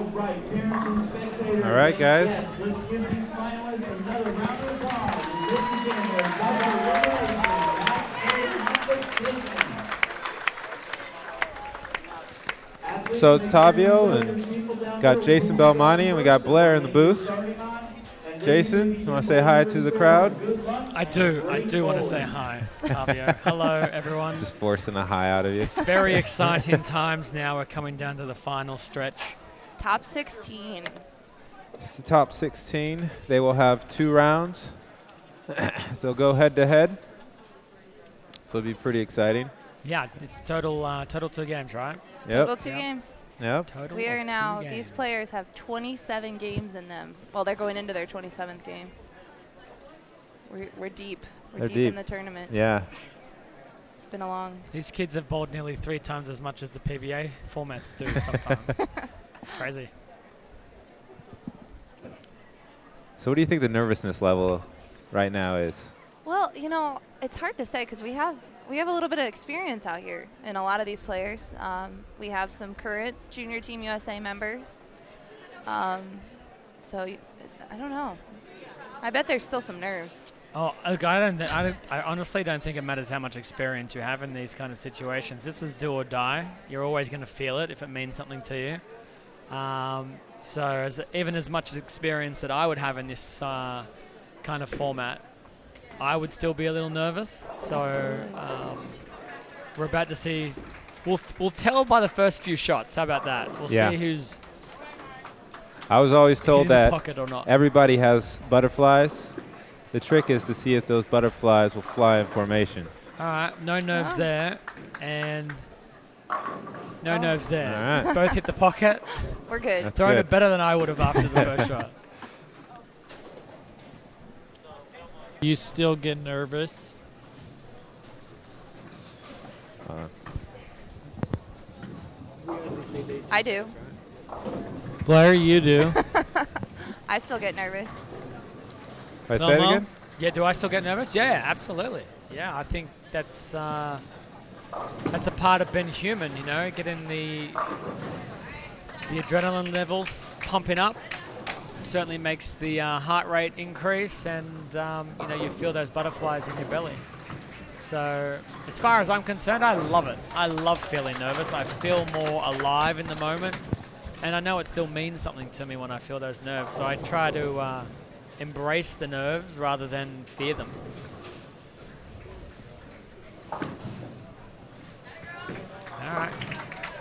All right, parents and spectators. All right, guys. Yes, let's give these finalists another round of applause. And let's begin their double elimination match. So it's Tavio, and got Jason Belmonte, and we got Blair in the booth. Jason, you want to say hi to the crowd? I do want to say hi, Tavio. Hello, everyone. Just forcing a hi out of you. Very exciting times now. We're coming down to the final stretch. Top 16. It's the top 16. They will have 2 rounds. So go head to head. So it'll be pretty exciting. Yeah, total 2 games, right? Yep. Total 2 games. Yep. Total We are of now, 2 games. these players have 27 games in them. Well, they're going into their 27th game. We're deep. We're deep in the tournament. Yeah. It's been a long. These kids have bowled nearly 3 times as much as the PBA formats do sometimes. It's crazy. So what do you think the nervousness level right now is? Well, you know, it's hard to say because we have a little bit of experience out here in a lot of these players. We have some current Junior Team USA members. So I don't know. I bet there's still some nerves. Oh, look, I honestly don't think it matters how much experience you have in these kind of situations. This is do or die. You're always going to feel it if it means something to you. So even as much experience that I would have in this kind of format, I would still be a little nervous. So we're about to see. We'll tell by the first few shots. How about that? We'll see who's. I was always told that pocket or not. everybody has butterflies. The trick is to see if those butterflies will fly in formation. All right, no nerves there, and no nerves there. All right. Both hit the pocket. We're good. That's Throwing good. it better than I would have after the first shot. You still get nervous? I do. Blair, you do. I still get nervous. If I say it Belmo? again? Yeah, do I still get nervous? Yeah, absolutely. Yeah, I think that's a part of being human, you know, getting the adrenaline levels pumping up. Certainly makes the heart rate increase, and you know, you feel those butterflies in your belly. So as far as I'm concerned, I love it. I love feeling nervous. I feel more alive in the moment, and I know it still means something to me when I feel those nerves. So I try to embrace the nerves rather than fear them. All right,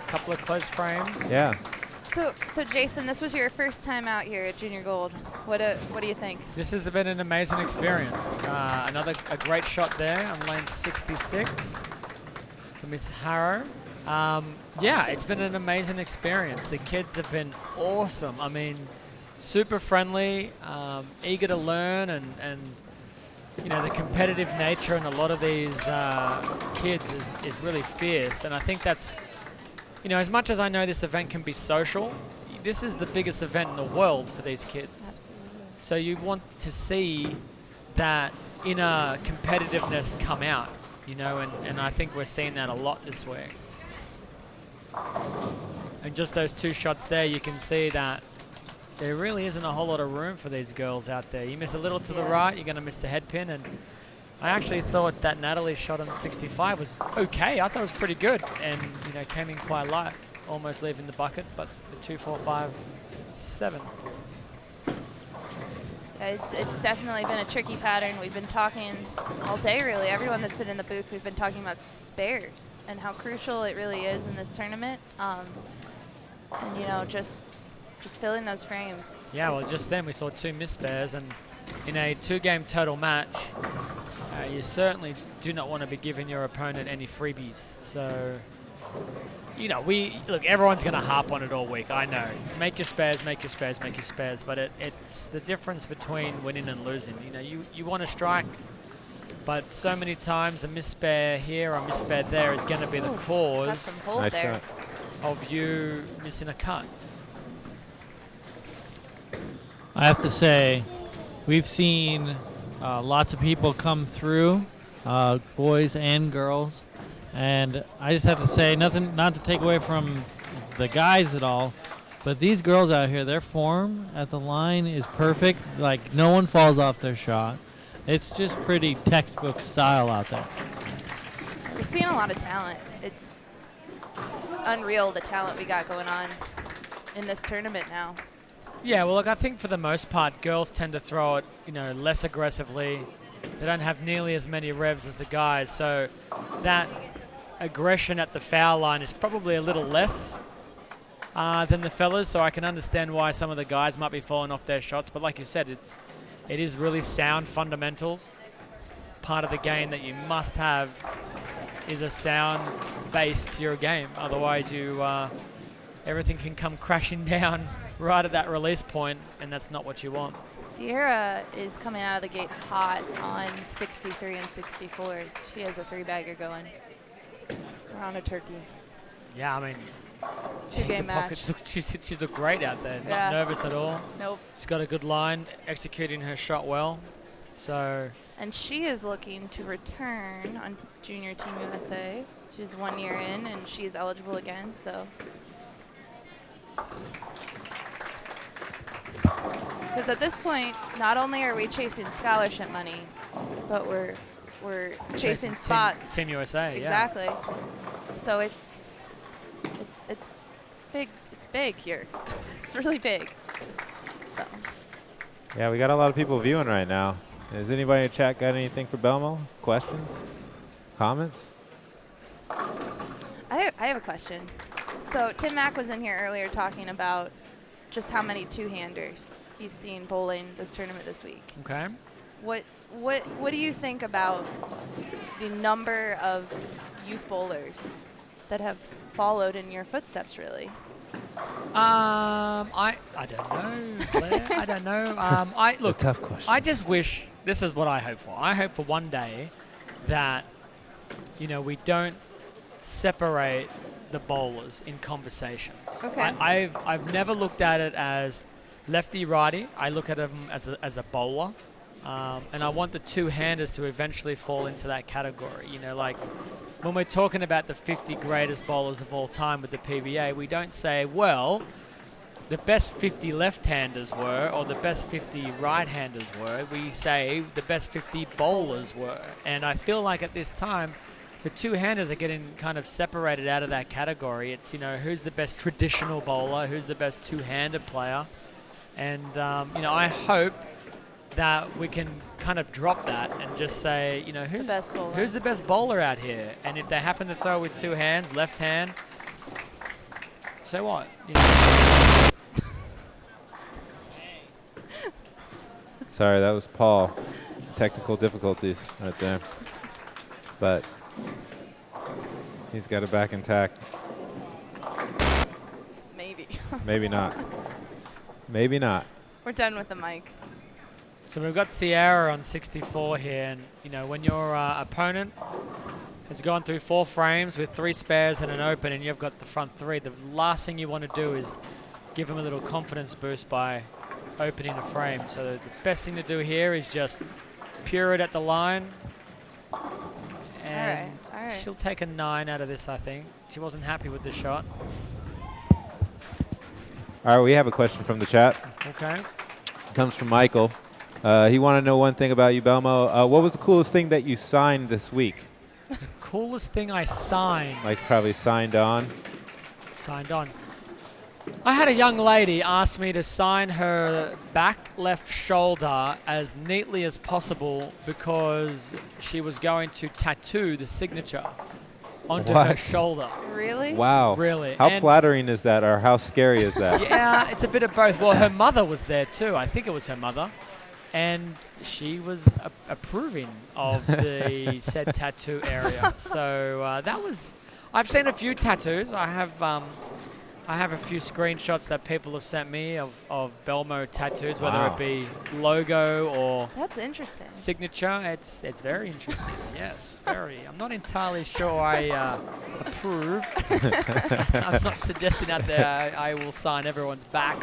couple of close frames. Yeah. So Jason, this was your first time out here at Junior Gold. What do you think? This has been an amazing experience. A great shot there on lane 66 for Miss Harrow. Yeah, it's been an amazing experience. The kids have been awesome. I mean, super friendly, eager to learn, and you know, the competitive nature in a lot of these kids is really fierce. And I think that's, you know, as much as I know this event can be social, this is the biggest event in the world for these kids. Absolutely. So you want to see that inner competitiveness come out, you know, and I think we're seeing that a lot this week. And just those 2 shots there, you can see that there really isn't a whole lot of room for these girls out there. You miss a little to the right, you're going to miss the head pin, and I actually thought that Natalie's shot on 65 was okay. I thought it was pretty good, and you know, came in quite light, almost leaving the bucket, but the 2, 4, 5, 7. It's definitely been a tricky pattern. We've been talking all day, really. Everyone that's been in the booth, we've been talking about spares and how crucial it really is in this tournament. And you know, just filling those frames. Yeah, well, just then we saw 2 missed spares, and in a 2-game total match, you certainly do not want to be giving your opponent any freebies. So, you know, look, everyone's going to harp on it all week. I know. Make your spares, make your spares, make your spares. But it's the difference between winning and losing. You know, you want to strike, but so many times a misspare here or a misspare there is going to be the Got cause some hold Nice there. shot. of you missing a cut. I have to say, we've seen lots of people come through, boys and girls, and I just have to say, nothing, not to take away from the guys at all, But these girls out here, their form at the line is perfect. Like, no one falls off their shot. It's just pretty textbook style out there. We're seeing a lot of talent. It's unreal the talent we got going on in this tournament now. Yeah, well, look, I think for the most part, girls tend to throw it, less aggressively. They don't have nearly as many revs as the guys, so that aggression at the foul line is probably a little less than the fellas, so I can understand why some of the guys might be falling off their shots. But like you said, it is really sound fundamentals. Part of the game that you must have is a sound base to your game. Otherwise, everything can come crashing down right at that release point, and that's not what you want. Sierra is coming out of the gate hot on 63 and 64. She has a 3-bagger going. Around a turkey. Yeah, I mean, Two-game match. She's looked great out there. Yeah. Not nervous at all. Nope. She's got a good line, executing her shot well. So. And she is looking to return on Junior Team USA. She's 1 year in, and she is eligible again. So. Because at this point, not only are we chasing scholarship money, but we're chasing spots. Team USA. Exactly. Yeah. So it's big. It's big here. It's really big. So. Yeah, we got a lot of people viewing right now. Has anybody in the chat got anything for Belmo? Questions? Comments? I have a question. So Tim Mack was in here earlier talking about just how many two-handers he's seen bowling this tournament this week. Okay. What do you think about the number of youth bowlers that have followed in your footsteps, really? I don't know, Claire. I don't know. Look, tough question. I just wish, this is what I hope for. I hope for one day that, we don't separate the bowlers in conversations. Okay. I've never looked at it as lefty-righty. I look at them as a bowler. And I want the two-handers to eventually fall into that category. Like when we're talking about the 50 greatest bowlers of all time with the PBA, we don't say, well, the best 50 left-handers were or the best 50 right-handers were. We say the best 50 bowlers were. And I feel like at this time, the two-handers are getting kind of separated out of that category. It's, who's the best traditional bowler, who's the best two-handed player. And, I hope that we can kind of drop that and just say, who's the best bowler out here? And if they happen to throw with two hands, left hand, so what? Sorry, that was Paul. Technical difficulties right there. But he's got it back intact. Maybe. Maybe not. Maybe not. We're done with the mic. So we've got Sierra on 64 here, and when your opponent has gone through 4 frames with 3 spares and an open, and you've got the front 3, the last thing you want to do is give them a little confidence boost by opening a frame. So the best thing to do here is just pure it at the line, and all right. she'll take a 9 out of this, I think. She wasn't happy with the shot. All right, we have a question from the chat. Okay. It comes from Michael. He wanted to know one thing about you, Belmo. What was the coolest thing that you signed this week? The coolest thing I signed. Like probably signed on. Signed on. I had a young lady ask me to sign her back left shoulder as neatly as possible because she was going to tattoo the signature onto her shoulder. Really? Wow. Really. How And flattering is that, or how scary is that? yeah, it's a bit of both. Well, her mother was there too. I think it was her mother. And she was approving of the said tattoo area. So that was... I've seen a few tattoos. I have a few screenshots that people have sent me of Belmo tattoos, whether it be logo or That's interesting. signature. It's very interesting. Yes, very. I'm not entirely sure I approve. I'm not suggesting out there I will sign everyone's back.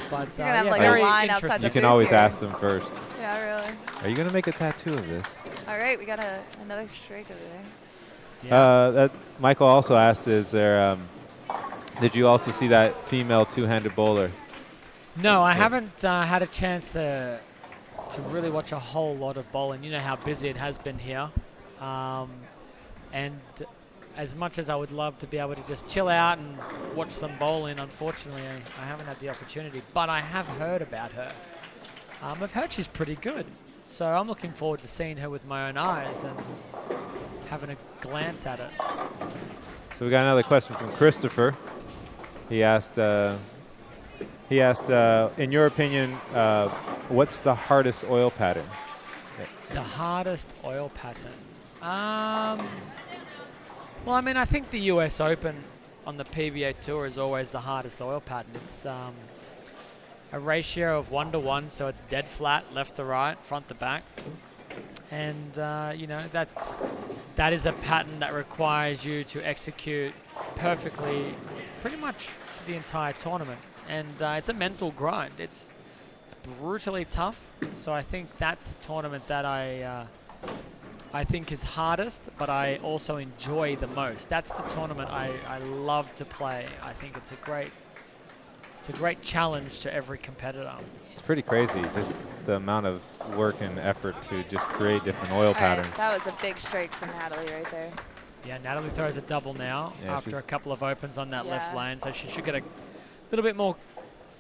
But You're gonna have like very a line outside interesting. the You can booth always here. ask them first. Yeah, really. Are you going to make a tattoo of this? All right, we got another strike over there. Yeah. That Michael also asked, is there Did you also see that female two-handed bowler? No, I haven't had a chance to really watch a whole lot of bowling. You know how busy it has been here. And as much as I would love to be able to just chill out and watch some bowling, unfortunately, I haven't had the opportunity. But I have heard about her. I've heard she's pretty good. So I'm looking forward to seeing her with my own eyes and having a glance at it. So we got another question from Christopher. He asked, in your opinion, what's the hardest oil pattern? The hardest oil pattern. Well, I mean, I think the US Open on the PBA Tour is always the hardest oil pattern. It's a ratio of 1-to-1, so it's dead flat, left to right, front to back. And, you know, that is a pattern that requires you to execute perfectly pretty much the entire tournament. And it's a mental grind. It's brutally tough. So I think that's the tournament that I think is hardest, but I also enjoy the most. That's the tournament I love to play. I think it's a great challenge to every competitor. It's pretty crazy, just the amount of work and effort to just create different oil patterns. That was a big strike from Natalie right there. Yeah, Natalie throws a double now after a couple of opens on that left lane, so she should get a little bit more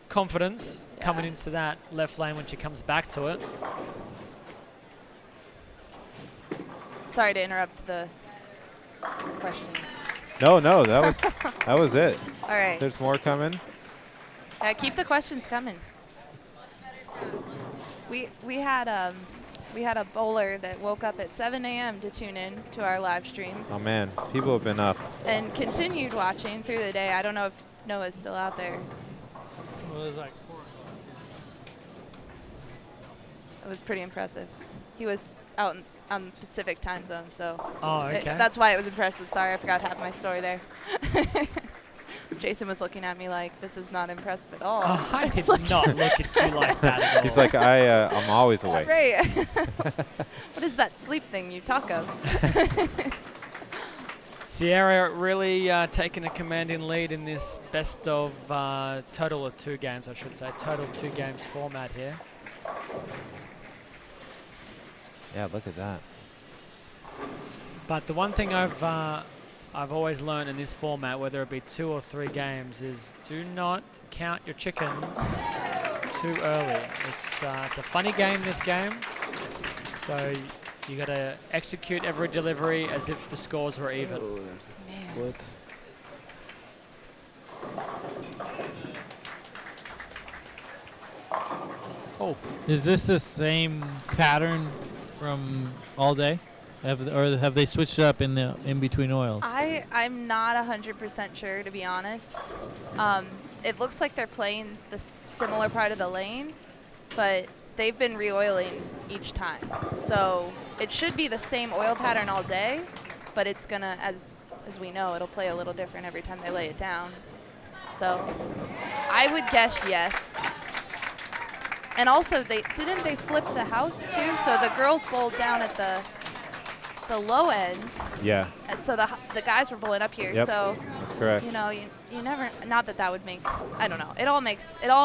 confidence coming into that left lane when she comes back to it. Sorry to interrupt the questions. No, that was it. All right. There's more coming. Keep the questions coming. We had a bowler that woke up at 7 a.m. to tune in to our live stream. Oh man, people have been up. And continued watching through the day. I don't know if Noah's still out there. Well, it was like 4 It was pretty impressive. He was out on Pacific time zone, so that's why it was impressive. Sorry, I forgot to have my story there. Jason was looking at me like, this is not impressive at all. Oh, I did not look at you like that at all. He's like, I'm always awake. Right. What is that sleep thing you talk of? Sierra really taking a commanding lead in this best of total of 2 games, I should say. Total 2 games format here. Yeah, look at that. But the one thing I've always learned in this format, whether it be 2 or 3 games, is do not count your chickens too early. It's a funny game, this game. So you got to execute every delivery as if the scores were even. Oh, there's a split. Oh, Is this the same pattern from all day? Or have they switched it up in between oils? I'm not 100% sure, to be honest. It looks like they're playing the similar part of the lane, but they've been re-oiling each time. So it should be the same oil pattern all day, but it's gonna, as we know, it'll play a little different every time they lay it down. So I would guess yes. And also, didn't they flip the house too? So the girls bowled down at the low end. Yeah. So the guys were bowling up here. Yep. So That's correct. you know, you never, not that would make, I don't know. It all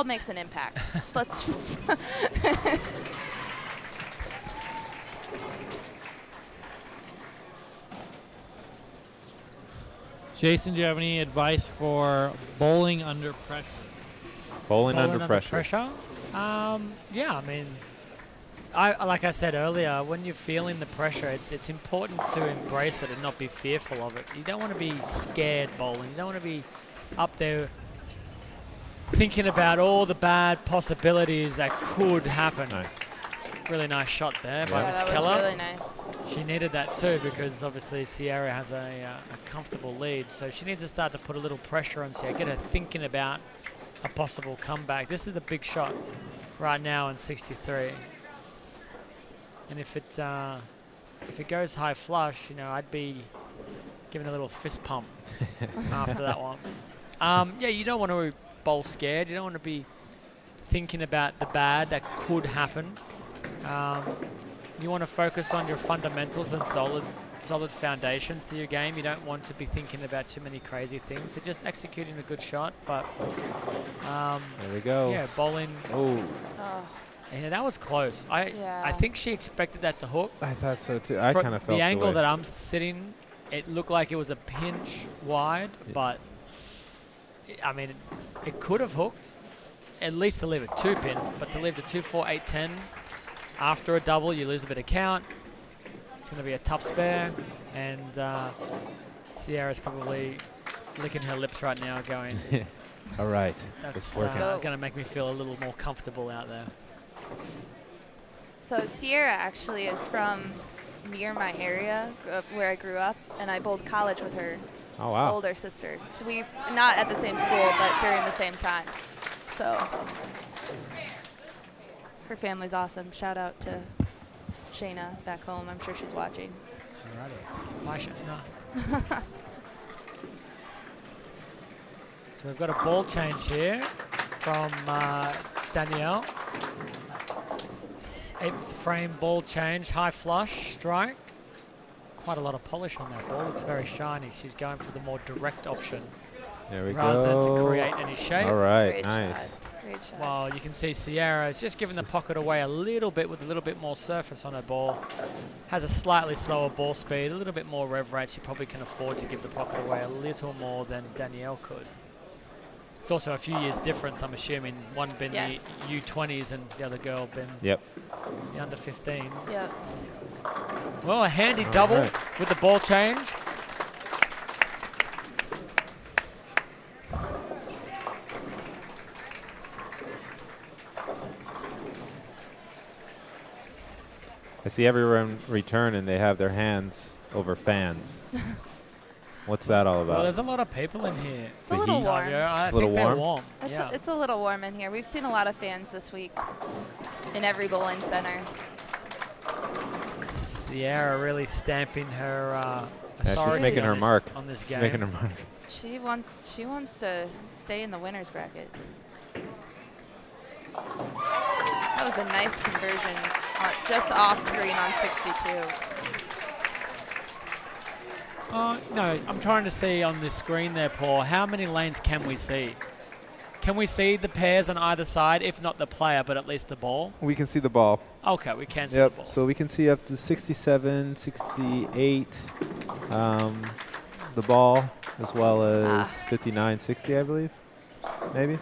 makes an impact. Let's just. Jason, do you have any advice for bowling under pressure? Bowling under pressure. Yeah, I mean, like I said earlier, when you're feeling the pressure, it's important to embrace it and not be fearful of it. You don't want to be scared bowling. You don't want to be up there thinking about all the bad possibilities that could happen. Nice. Really nice shot there by Miss That Keller. was really nice. She needed that too because obviously Sierra has a comfortable lead. So she needs to start to put a little pressure on Sierra, get her thinking about a possible comeback. This is a big shot right now in 63. And if it goes high flush, you know, I'd be giving a little fist pump after that one. Yeah, you don't want to bowl scared. You don't want to be thinking about the bad that could happen. You want to focus on your fundamentals and solid solid foundations to your game. You don't want to be thinking about too many crazy things. So just executing a good shot, but There we go. yeah, bowling. Oh, Oh, Yeah, that was close. I Yeah. think she expected that to hook. I thought so too. I From kind of felt the angle way. that I'm sitting, it looked like it was a pinch wide, but I mean, it could have hooked. At least to leave a 2-pin, but to leave the 2, 4, 8, 10 after a double, you lose a bit of count. It's going to be a tough spare, and Sierra's probably licking her lips right now, going, All right. "That's It's working. going to make me feel a little more comfortable out there." so Sierra actually is from near my area, where I grew up, and I bowled college with her Oh, wow. older sister. So we not at the same school, but during the same time. So her family's awesome. Shout out to Shayna back home. I'm sure she's watching. Alrighty. Bye, Shana. So we've got a ball change here from Danielle. 8th frame ball change, high flush, strike. Quite a lot of polish on that ball. Looks very shiny. She's going for the more direct option There we rather go. than to create any shape. All right. Great Nice. shot. Great shot. Well, you can see Sierra is just giving the pocket away a little bit with a little bit more surface on her ball. Has a slightly slower ball speed, a little bit more rev rate. She probably can afford to give the pocket away a little more than Danielle could. It's also a few years difference, I'm assuming. One been Yes. the U20s and the other girl been Yep. the under 15s. Yep. Well, a handy double right. with the ball change. I see everyone return and they have their hands over fans. What's that all Well, about? there's a lot of people in here. It's a little heat. warm. Yeah, I A little think they're warm? warm. It's, it's a little warm in here. We've seen a lot of fans this week in every bowling center. Sierra really stamping her she's authority making on her this- mark. on this She's game. making her mark. She wants to stay in the winners bracket. That was a nice conversion, just off screen on 62. No, I'm trying to see on this screen there, Paul, how many lanes can we see? Can we see the pairs on either side, if not the player, but at least the ball? We can see the ball. Okay, we can see Yep. the ball. So we can see up to 67, 68, the ball, as well as 59, 60, I believe. Maybe.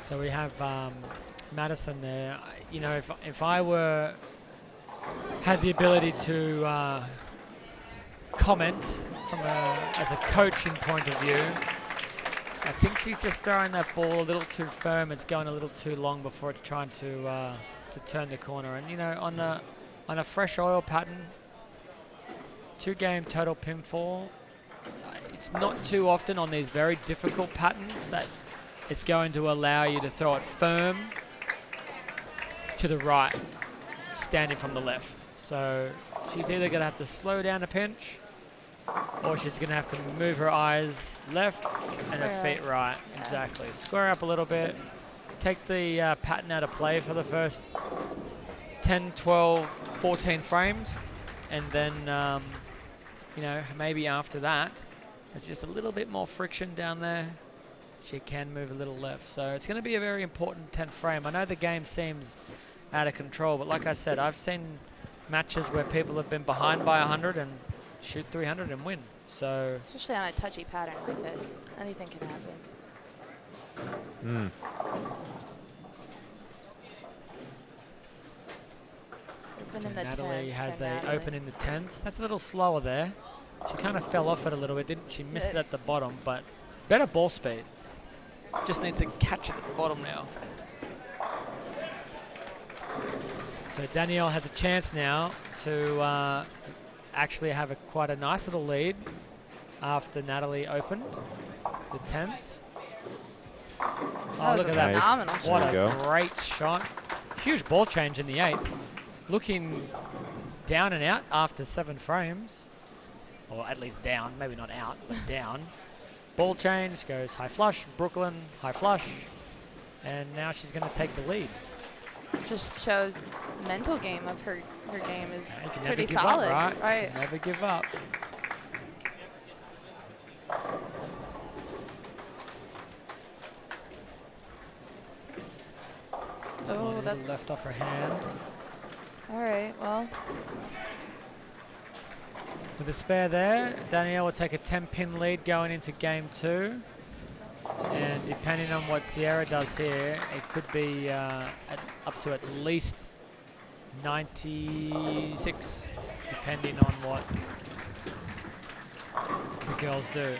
So we have Madison there. You know, if I had the ability to comment from as a coaching point of view, I think she's just throwing that ball a little too firm. It's going a little too long before it's trying to turn the corner. And you know, on a fresh oil pattern, 2-game total pinfall. It's not too often on these very difficult patterns that it's going to allow you to throw it firm to the right, standing from the left. So she's either going to have to slow down a pinch, or she's going to have to move her eyes left and her feet right. Yeah. Exactly. Square up a little bit. Take the pattern out of play for the first 10, 12, 14 frames. And then, you know, maybe after that, there's just a little bit more friction down there. She can move a little left. So it's going to be a very important 10th frame. I know the game seems out of control, but like I said, I've seen matches where people have been behind by 100 and shoot 300 and win. So Especially on a touchy pattern like this. Anything can happen. Open so in the Natalie 10th has for a Natalie. open in the 10th. That's a little slower there. She kind of fell off it a little bit, didn't she? Missed it at the bottom, but better ball speed. Just needs to catch it at the bottom now. So Danielle has a chance now to actually have quite a nice little lead after Natalie opened the 10th. That was look a at that. phenomenal There What you a go. great shot. Huge ball change in the 8th. Looking down and out after 7 frames. Or at least down, maybe not out, but down. Ball change, goes high flush, Brooklyn, high flush. And now she's going to take the lead. Just shows mental game of her game is You can pretty never give solid. up, right? Right. Never give up. Oh, that's left off her hand. all right. Well, With a spare there, Danielle will take a 10-pin lead going into game 2. And depending on what Sierra does here, it could be up to at least 96, depending on what the girls do.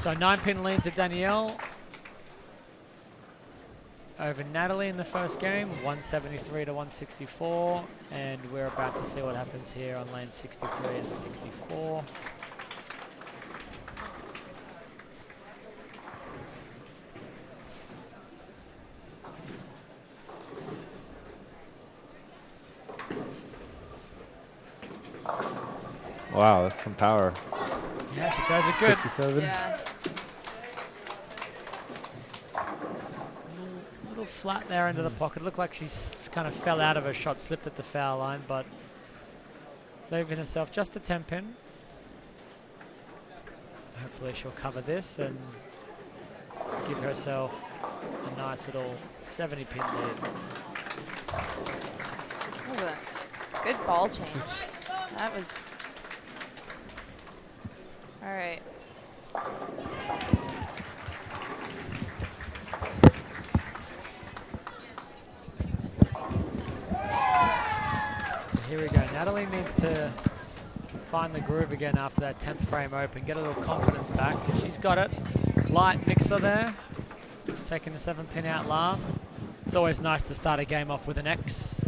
So 9-pin lead to Danielle over Natalie in the first game, 173 to 164, and we're about to see what happens here on lane 63 and 64. Wow, that's some power. Yeah, she does it good. 67. yeah. Little flat there into the pocket. Looked like she kind of fell out of her shot, slipped at the foul line, but leaving herself just a 10-pin. Hopefully she'll cover this and give herself a nice little 70-pin lead. That was a good ball change. That was all right. So here we go. Natalie needs to find the groove again after that 10th frame open, get a little confidence back. She's got it. Light mixer there, taking the 7-pin out last. It's always nice to start a game off with an X.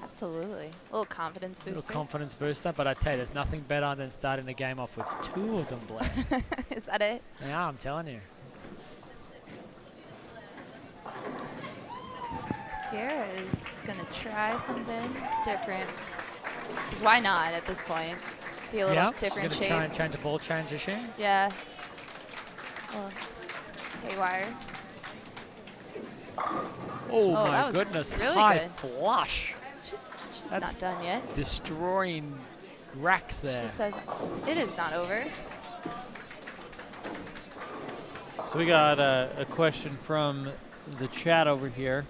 Absolutely. A little confidence booster. Little confidence booster, but I tell you, there's nothing better than starting the game off with 2 of them black. Is that it? Yeah, I'm telling you. Sierra is gonna try something different. Because why not at this point? See a little Yeah, different she's shape. going to try and change the ball change, is she? Yeah. Well, haywire. Oh, that my was goodness. really High good. flush. She's That's not done yet. Destroying racks there. She says it is not over. So we got a question from the chat over here.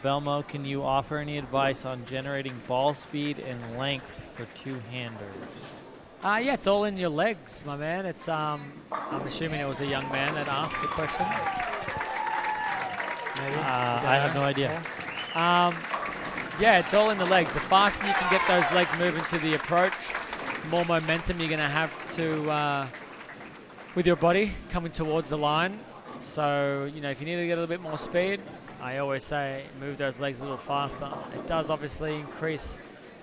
Belmo, can you offer any advice on generating ball speed and length for two-handers? Yeah, it's all in your legs, my man. It's I'm assuming it was a young man that asked the question. Maybe. I have no idea. Yeah, it's all in the legs. The faster you can get those legs moving to the approach, the more momentum you're going to have to with your body coming towards the line. So, you know, if you need to get a little bit more speed, I always say move those legs a little faster. It does obviously increase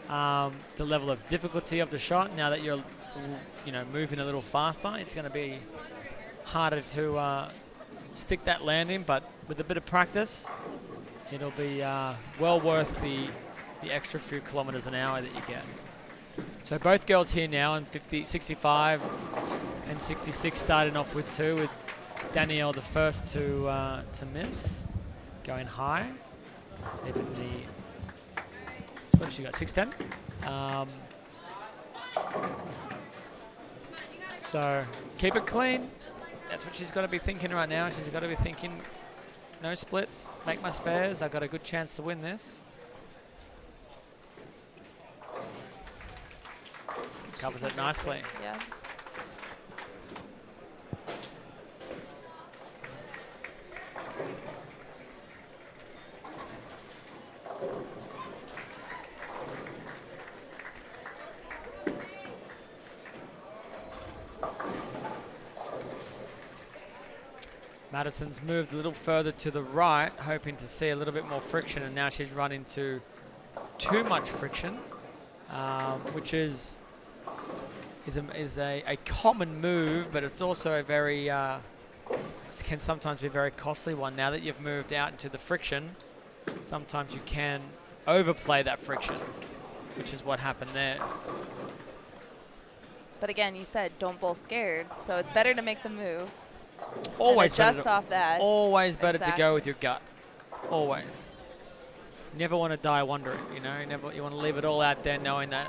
the level of difficulty of the shot. Now that you're, you know, moving a little faster, it's going to be harder to stick that landing. But with a bit of practice, it'll be well worth the extra few kilometers an hour that you get. So both girls here now in 65 and 66 starting off with 2, with Danielle the first to miss, going high. Even the, what has she got, 610? So keep it clean. That's what she's got to be thinking right now. She's got to be thinking, no splits, make my spares. I've got a good chance to win this. Covers it nicely. Yeah. Madison's moved a little further to the right, hoping to see a little bit more friction, and now she's run into too much friction, which is a common move, but it's also a very can sometimes be a very costly one. Now that you've moved out into the friction, sometimes you can overplay that friction, which is what happened there. But again, you said don't bowl scared, so it's better to make the move. Always and better adjust to, off that. always better to Exactly. go with your gut. Always. You never want to die wondering, you know. You want to leave it all out there knowing that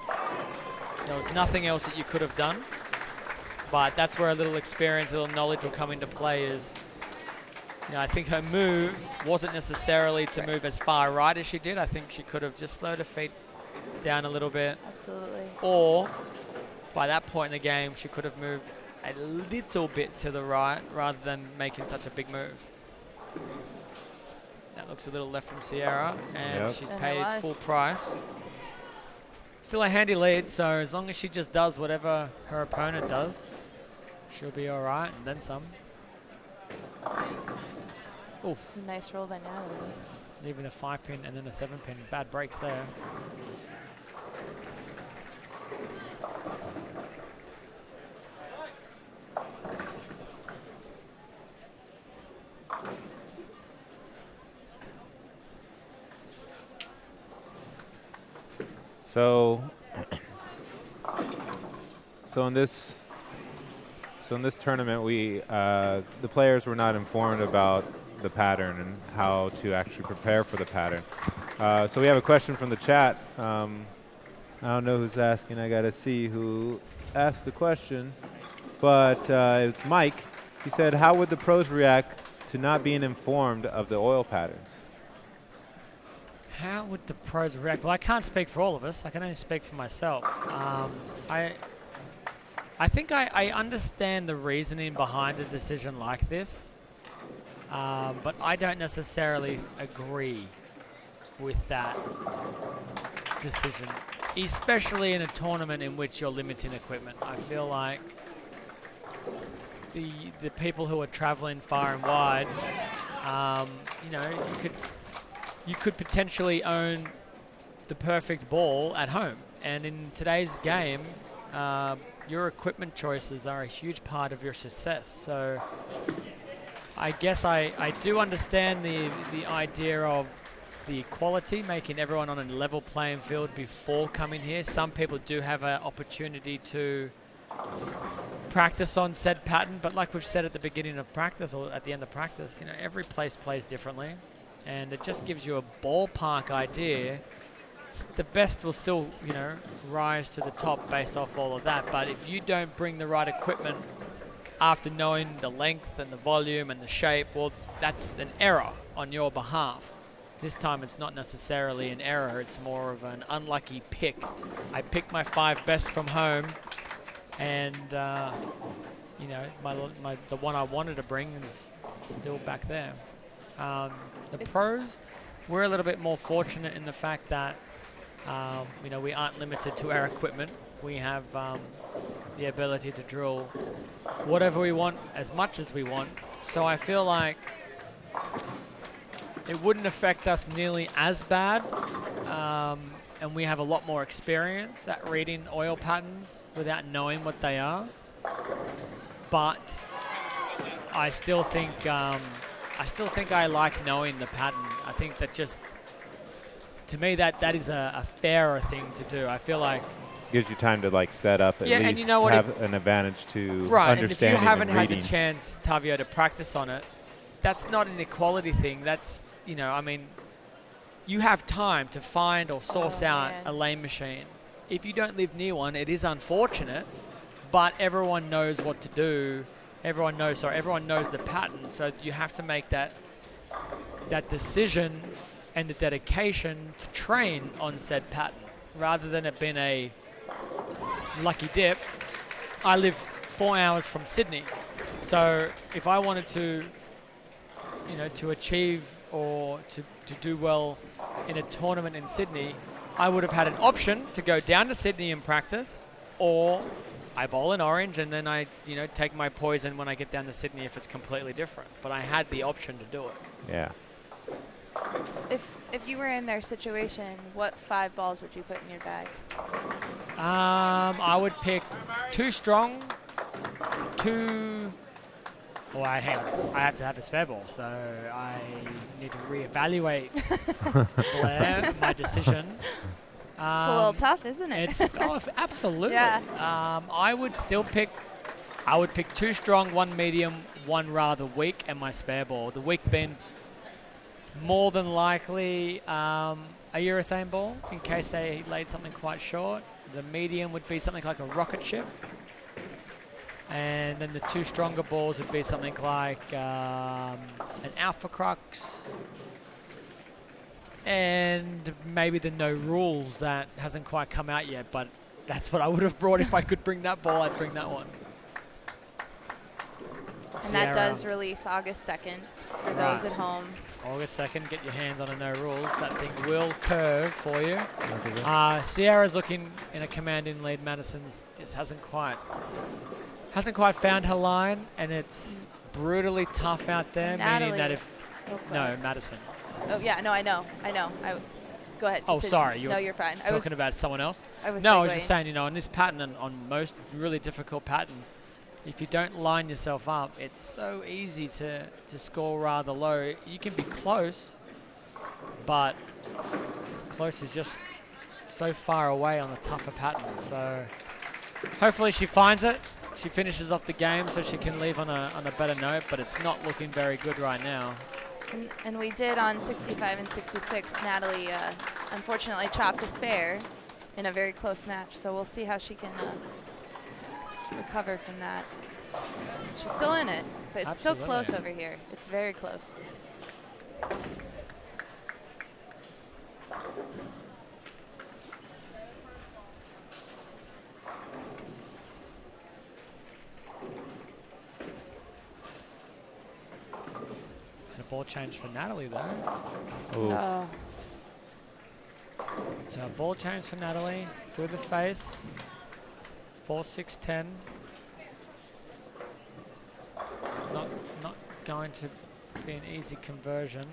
there was nothing else that you could have done. But that's where a little experience, a little knowledge will come into play is, you know, I think her move wasn't necessarily to move as far right as she did. I think she could have just slowed her feet down a little bit. Absolutely. Or by that point in the game, she could have moved a little bit to the right rather than making such a big move. That looks a little left from Sierra, and she's And paid it was. full price. Still a handy lead, so as long as she just does whatever her opponent does, she'll be all right, and then some. Ooh, It's a nice roll by Natalie. leaving a 5-pin and then a 7-pin. Bad breaks there. So in this tournament, the players were not informed about the pattern and how to actually prepare for the pattern. So we have a question from the chat. I don't know who's asking. I got to see who asked the question, but it's Mike. He said, "How would the pros react to not being informed of the oil patterns?" How would the pros react? Well, I can't speak for all of us. I can only speak for myself. I think I understand the reasoning behind a decision like this, but I don't necessarily agree with that decision, especially in a tournament in which you're limiting equipment. I feel like the people who are traveling far and wide, you know, you could potentially own the perfect ball at home. And in today's game, your equipment choices are a huge part of your success. So I guess I do understand the idea of the equality, making everyone on a level playing field before coming here. Some people do have an opportunity to practice on said pattern, but like we've said at the beginning of practice or at the end of practice, you know, every place plays differently, and it just gives you a ballpark idea. The best will still, you know, rise to the top based off all of that, but if you don't bring the right equipment after knowing the length and the volume and the shape, well, that's an error on your behalf. This time it's not necessarily an error, it's more of an unlucky pick. I picked my 5 best from home, and you know, the one I wanted to bring is still back there. The pros, we're a little bit more fortunate in the fact that you know, we aren't limited to our equipment. We have the ability to drill whatever we want, as much as we want. So I feel like it wouldn't affect us nearly as bad, and we have a lot more experience at reading oil patterns without knowing what they are. But I still think I like knowing the pattern. I think that just, to me, that is a fairer thing to do. I feel like Gives you time to like set up at least, and you know what, have an advantage to right, understanding and if you haven't and had reading. the chance, Tavio, to practice on it, that's not an equality thing. That's, you know, I mean, you have time to find or source out a lane machine. If you don't live near one, it is unfortunate, but everyone knows what to do. Everyone knows the pattern, so you have to make that decision and the dedication to train on said pattern, rather than it being a lucky dip. I live 4 hours from Sydney, so if I wanted to, you know, to achieve or to do well in a tournament in Sydney, I would have had an option to go down to Sydney and practice, or I bowl in Orange and then I, you know, take my poison when I get down to Sydney if it's completely different. But I had the option to do it. Yeah. If you were in their situation, what 5 balls would you put in your bag? I would pick 2 strong, 2. Well, hang on. I have to have a spare ball, so I need to reevaluate Blair, my decision. It's a little tough, isn't it? Absolutely. Yeah. I would pick 2 strong, 1 medium, 1 rather weak, and my spare ball. The weak being more than likely a urethane ball in case they laid something quite short. The medium would be something like a rocket ship. And then the 2 stronger balls would be something like an Alpha Crux. And maybe the No Rules that hasn't quite come out yet, but that's what I would have brought if I could bring that ball. I'd bring that one. And that does release August 2nd for those at home. August 2nd, get your hands on a No Rules. That thing will curve for you. Sierra's looking in a commanding lead. Madison's just hasn't quite found her line, and it's brutally tough out there. Natalie. Meaning that if Madison. Oh yeah, no, I know. Go ahead. Oh, continue. sorry. No, you're fine. I was Talking about someone else? I was No, I was segueing. just saying, you know, on this pattern and on most really difficult patterns, if you don't line yourself up, it's so easy to score rather low. You can be close, but close is just so far away on the tougher pattern. So hopefully she finds it. She finishes off the game so she can leave on a better note, but it's not looking very good right now. And we did on 65 and 66. Natalie unfortunately chopped a spare in a very close match, so we'll see how she can recover from that. She's still in it, but it's still close over here. It's very close. Ball change for Natalie, though. Oh. So a ball change for Natalie through the face. 4-6-10. It's not going to be an easy conversion.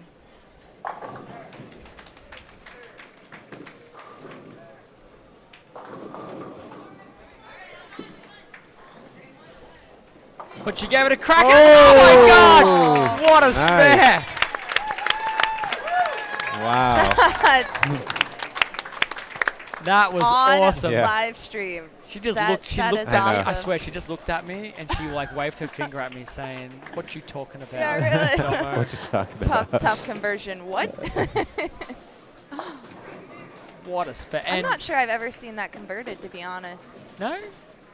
But she gave it a crack. Oh my God! What a spare! Wow. That was on awesome. Yeah. live stream. She just That- looked. She that looked is at me. I awesome. swear, she just looked at me and she like waved her finger at me, saying, "What you talking about?" Yeah, really. Domo?" What you talking about? Tough conversion. What? What a spare! I'm And not sure I've ever seen that converted, to be honest. no,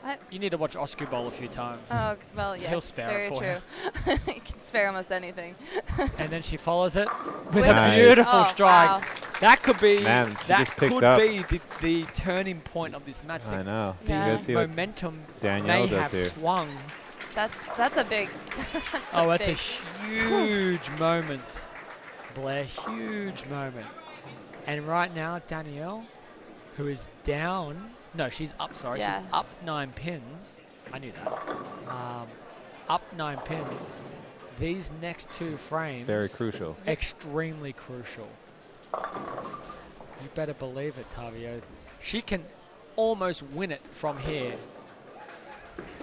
I- you need to watch Oscar Bowl a few times. Oh, well, yes. He'll spare very it for true. You can spare almost anything. And then she follows it with With a Nice. beautiful Oh, strike. wow. That could be. Man, she that just picked could up. be the turning point of this match. I know. Yeah. You guys see what Momentum Danielle may does have here. swung. That's a big. That's a big. huge moment, Blair. Huge moment. And right now, Danielle, who is down. No, she's up. Sorry, Yeah. she's up 9 pins. I knew that. Up 9 pins. These next 2 frames. Very crucial. Extremely crucial. You better believe it, Tavio. She can almost win it from here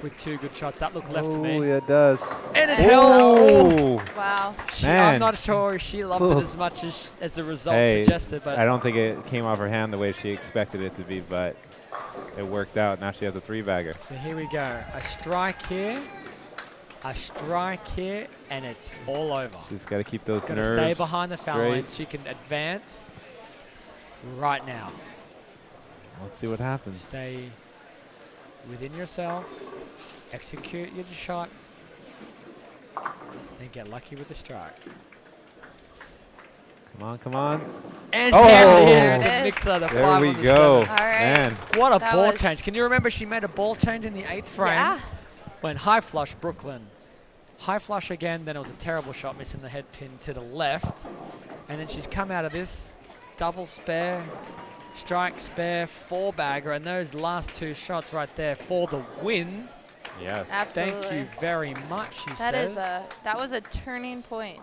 with 2 good shots. That looked left to me. Oh, yeah, it does. And it held. Oh, Wow. I'm man. not sure if she loved it as much as the result Hey, suggested, but I don't think it came off her hand the way she expected it to be, but it worked out. Now she has a 3-bagger. so here we go. A strike here, and it's all over. She's got to keep those Got to nerves stay behind the foul line. straight. She can advance right now. Let's see what happens. Stay within yourself, execute your shot, and get lucky with the strike. Come on, come on. And Oh! there There it it is. is. Mixer, the There 5 we on the go. 7. All right. Man, What a That ball was- change. Can you remember she made a ball change in the 8th frame? Yeah. When high flush Brooklyn. High flush again, then it was a terrible shot, missing the head pin to the left. And then she's come out of this double spare, strike spare, 4-bagger, and those last 2 shots right there for the win. yes. Absolutely. Thank you very much, she That says. is that was a turning point.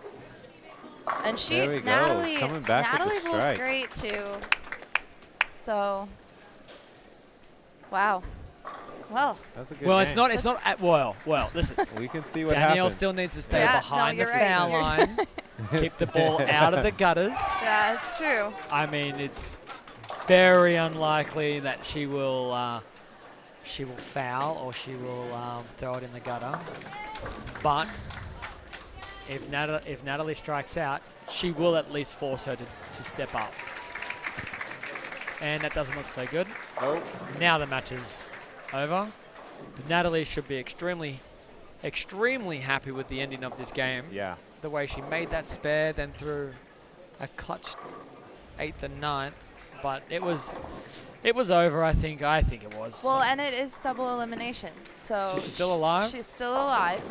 And There we go. Natalie, Coming back with the Natalie strike. looked great too. So, wow. Well, That's a good Well, game. it's not at, well, listen. We can see what Danielle happens. still needs to stay Yeah, no, behind the you're right. foul You're- line. Keep the ball out of the gutters. yeah, it's true. I mean, it's very unlikely that she will foul or she will throw it in the gutter. But if Natalie strikes out, she will at least force her to step up. And that doesn't look so good. Oh. Now the match is over. Natalie should be extremely happy with the ending of this game. Yeah. The way she made that spare, then threw a clutch 8th and 9th. But it was over, I think. I think it was. Well, and it is double elimination. So she's still alive? She's still alive.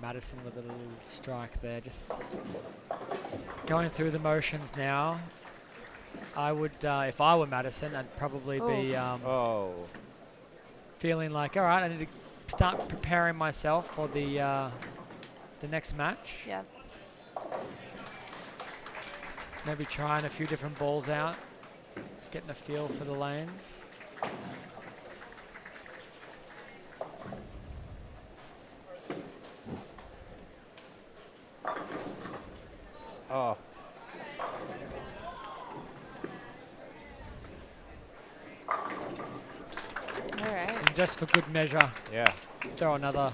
Madison with a little strike there, just going through the motions now. I would, if I were Madison, I'd probably be feeling like, all right, I need to start preparing myself for the next match. Yeah. Maybe trying a few different balls out, getting a feel for the lanes. Oh. All right. And just for good measure, Yeah. throw another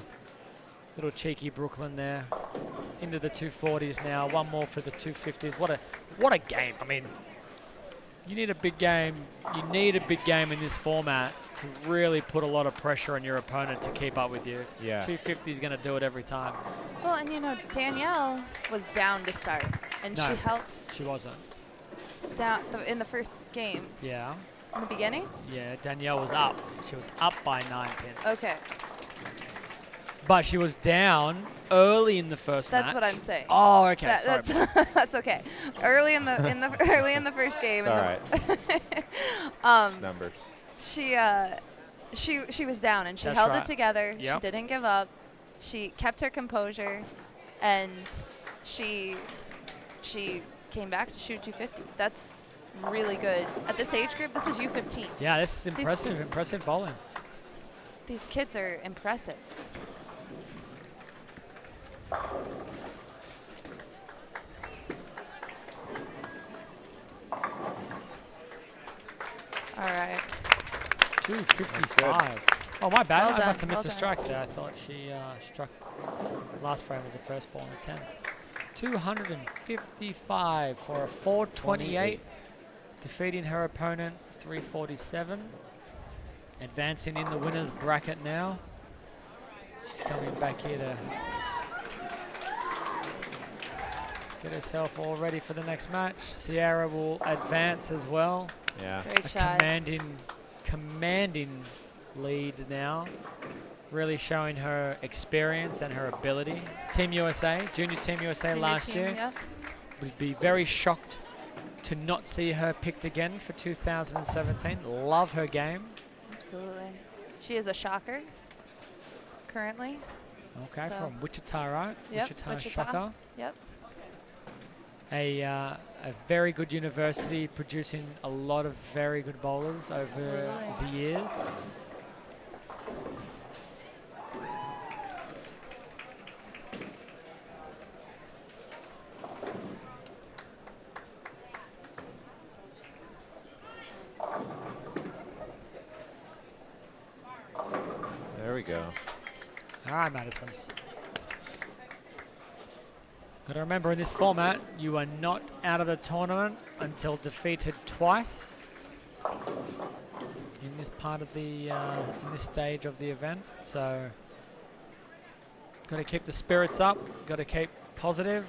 little cheeky Brooklyn there into the 240s now. One more for the 250s. What a game. I mean, you need a big game. You need a big game in this format to really put a lot of pressure on your opponent to keep up with you. Yeah. 250 is going to do it every time. Well, and you know, Danielle was down to start, and No. she held She wasn't. down in the first game. Yeah. In the beginning? Yeah, Danielle was up. She was up by 9 pins. Okay. But she was down early in the first match. That's what I'm saying. Oh, okay. Sorry. That's that's okay. Early in the first game. It's all right. Numbers. She was down and she That's held right. it together. Yep. She didn't give up. She kept her composure, and she came back to shoot 250. That's really good at this age group. This is U15. Yeah, this is impressive. Impressive bowling. These kids are impressive. All right. 255. Oh, my bad. Well I done, must have missed well a strike there. I thought she struck. Last frame was the first ball on the 10th. 255 for a 428. Defeating her opponent, 347. Advancing in the winner's bracket now. She's coming back here to get herself all ready for the next match. Sierra will advance as well. Yeah. Great A shot. commanding lead now. Really showing her experience and her ability. Team USA, Junior Team USA Junior last team, year. Yep. Would be very shocked to not see her picked again for 2017. Love her game. Absolutely. She is a shocker currently. Okay, So- from Wichita, right? Yep. Wichita Shocker. Yep. A very good university, producing a lot of very good bowlers over Absolutely. the years. There we go. All right, Madison. Got to remember, in this format, you are not out of the tournament until defeated twice in this part of the in this stage of the event. So, got to keep the spirits up. Got to keep positive.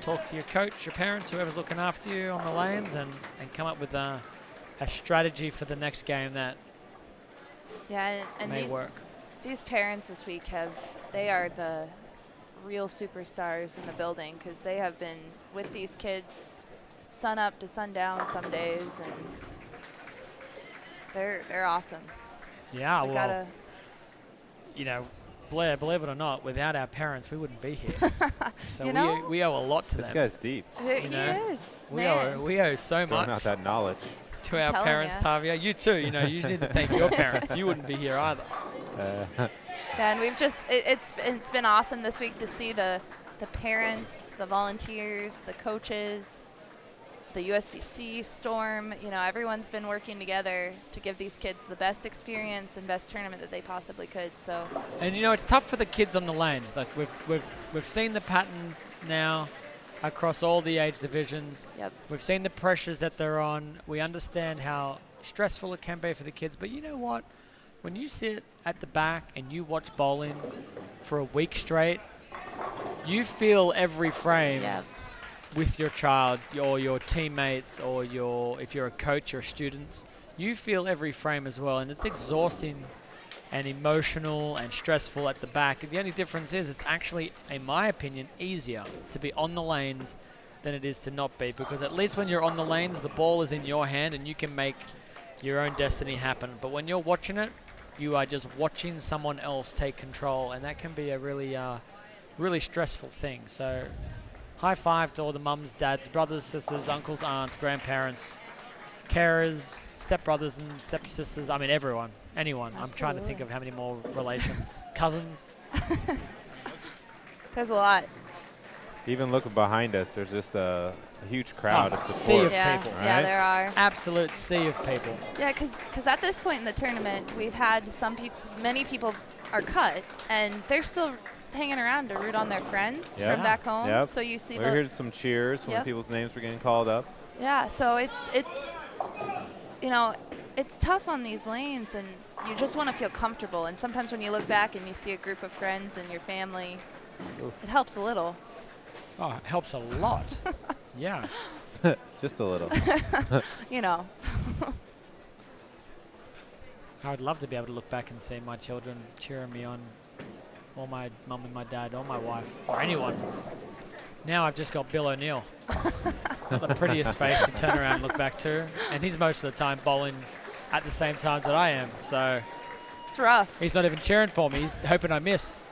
Talk to your coach, your parents, whoever's looking after you on the lanes, and come up with a strategy for the next game that Yeah, and may work. these parents this week they are the real superstars in the building, because they have been with these kids sun up to sundown some days, and they're awesome. Yeah, We well, gotta, you know, Blair, believe it or not, without our parents, we wouldn't be here. So You know? we owe a lot to This them. guy's deep. he know, is. We man. owe so Throwing much out that knowledge. to our telling parents, ya. Tavia. You too. You know, you need to thank your parents. You wouldn't be here either. Yeah, and we've just it's been awesome this week to see the parents, the volunteers, the coaches, the USBC, Storm, everyone's been working together to give these kids the best experience and best tournament that they possibly could. So. And it's tough for the kids on the lanes. Like we've seen the patterns now across all the age divisions. Yep. We've seen the pressures that they're on. We understand how stressful it can be for the kids. But you know what? When you sit at the back and you watch bowling for a week straight, you feel every frame with your child or your teammates or if you're a coach or students. You feel every frame as well, and it's exhausting and emotional and stressful at the back. The only difference is it's actually, in my opinion, easier to be on the lanes than it is to not be, because at least when you're on the lanes, the ball is in your hand and you can make your own destiny happen. But when you're watching it, you are just watching someone else take control, and that can be a really, really stressful thing. So high five to all the mums, dads, brothers, sisters, uncles, aunts, grandparents, carers, stepbrothers and stepsisters. I mean, everyone, anyone. Absolutely. I'm trying to think of how many more relations. Cousins. There's a lot. Even looking behind us, there's just a huge crowd of Sea support. of Yeah, people. yeah, right? there are. Absolute sea of people. Yeah, because at this point in the tournament, we've had many people are cut, and they're still hanging around to root on their friends Yep. from back home. Yep. So you see We heard some cheers when Yep. people's names were getting called up. Yeah, so it's tough on these lanes, and you just want to feel comfortable. And sometimes when you look back and you see a group of friends and your family, it helps a little. Oh, it helps a lot. Yeah. Just a little. I would love to be able to look back and see my children cheering me on, or my mum and my dad, or my wife, or anyone. Now I've just got Bill O'Neill. Not the prettiest face to turn around and look back to. And he's most of the time bowling at the same time that I am. So It's rough. he's not even cheering for me. He's hoping I miss.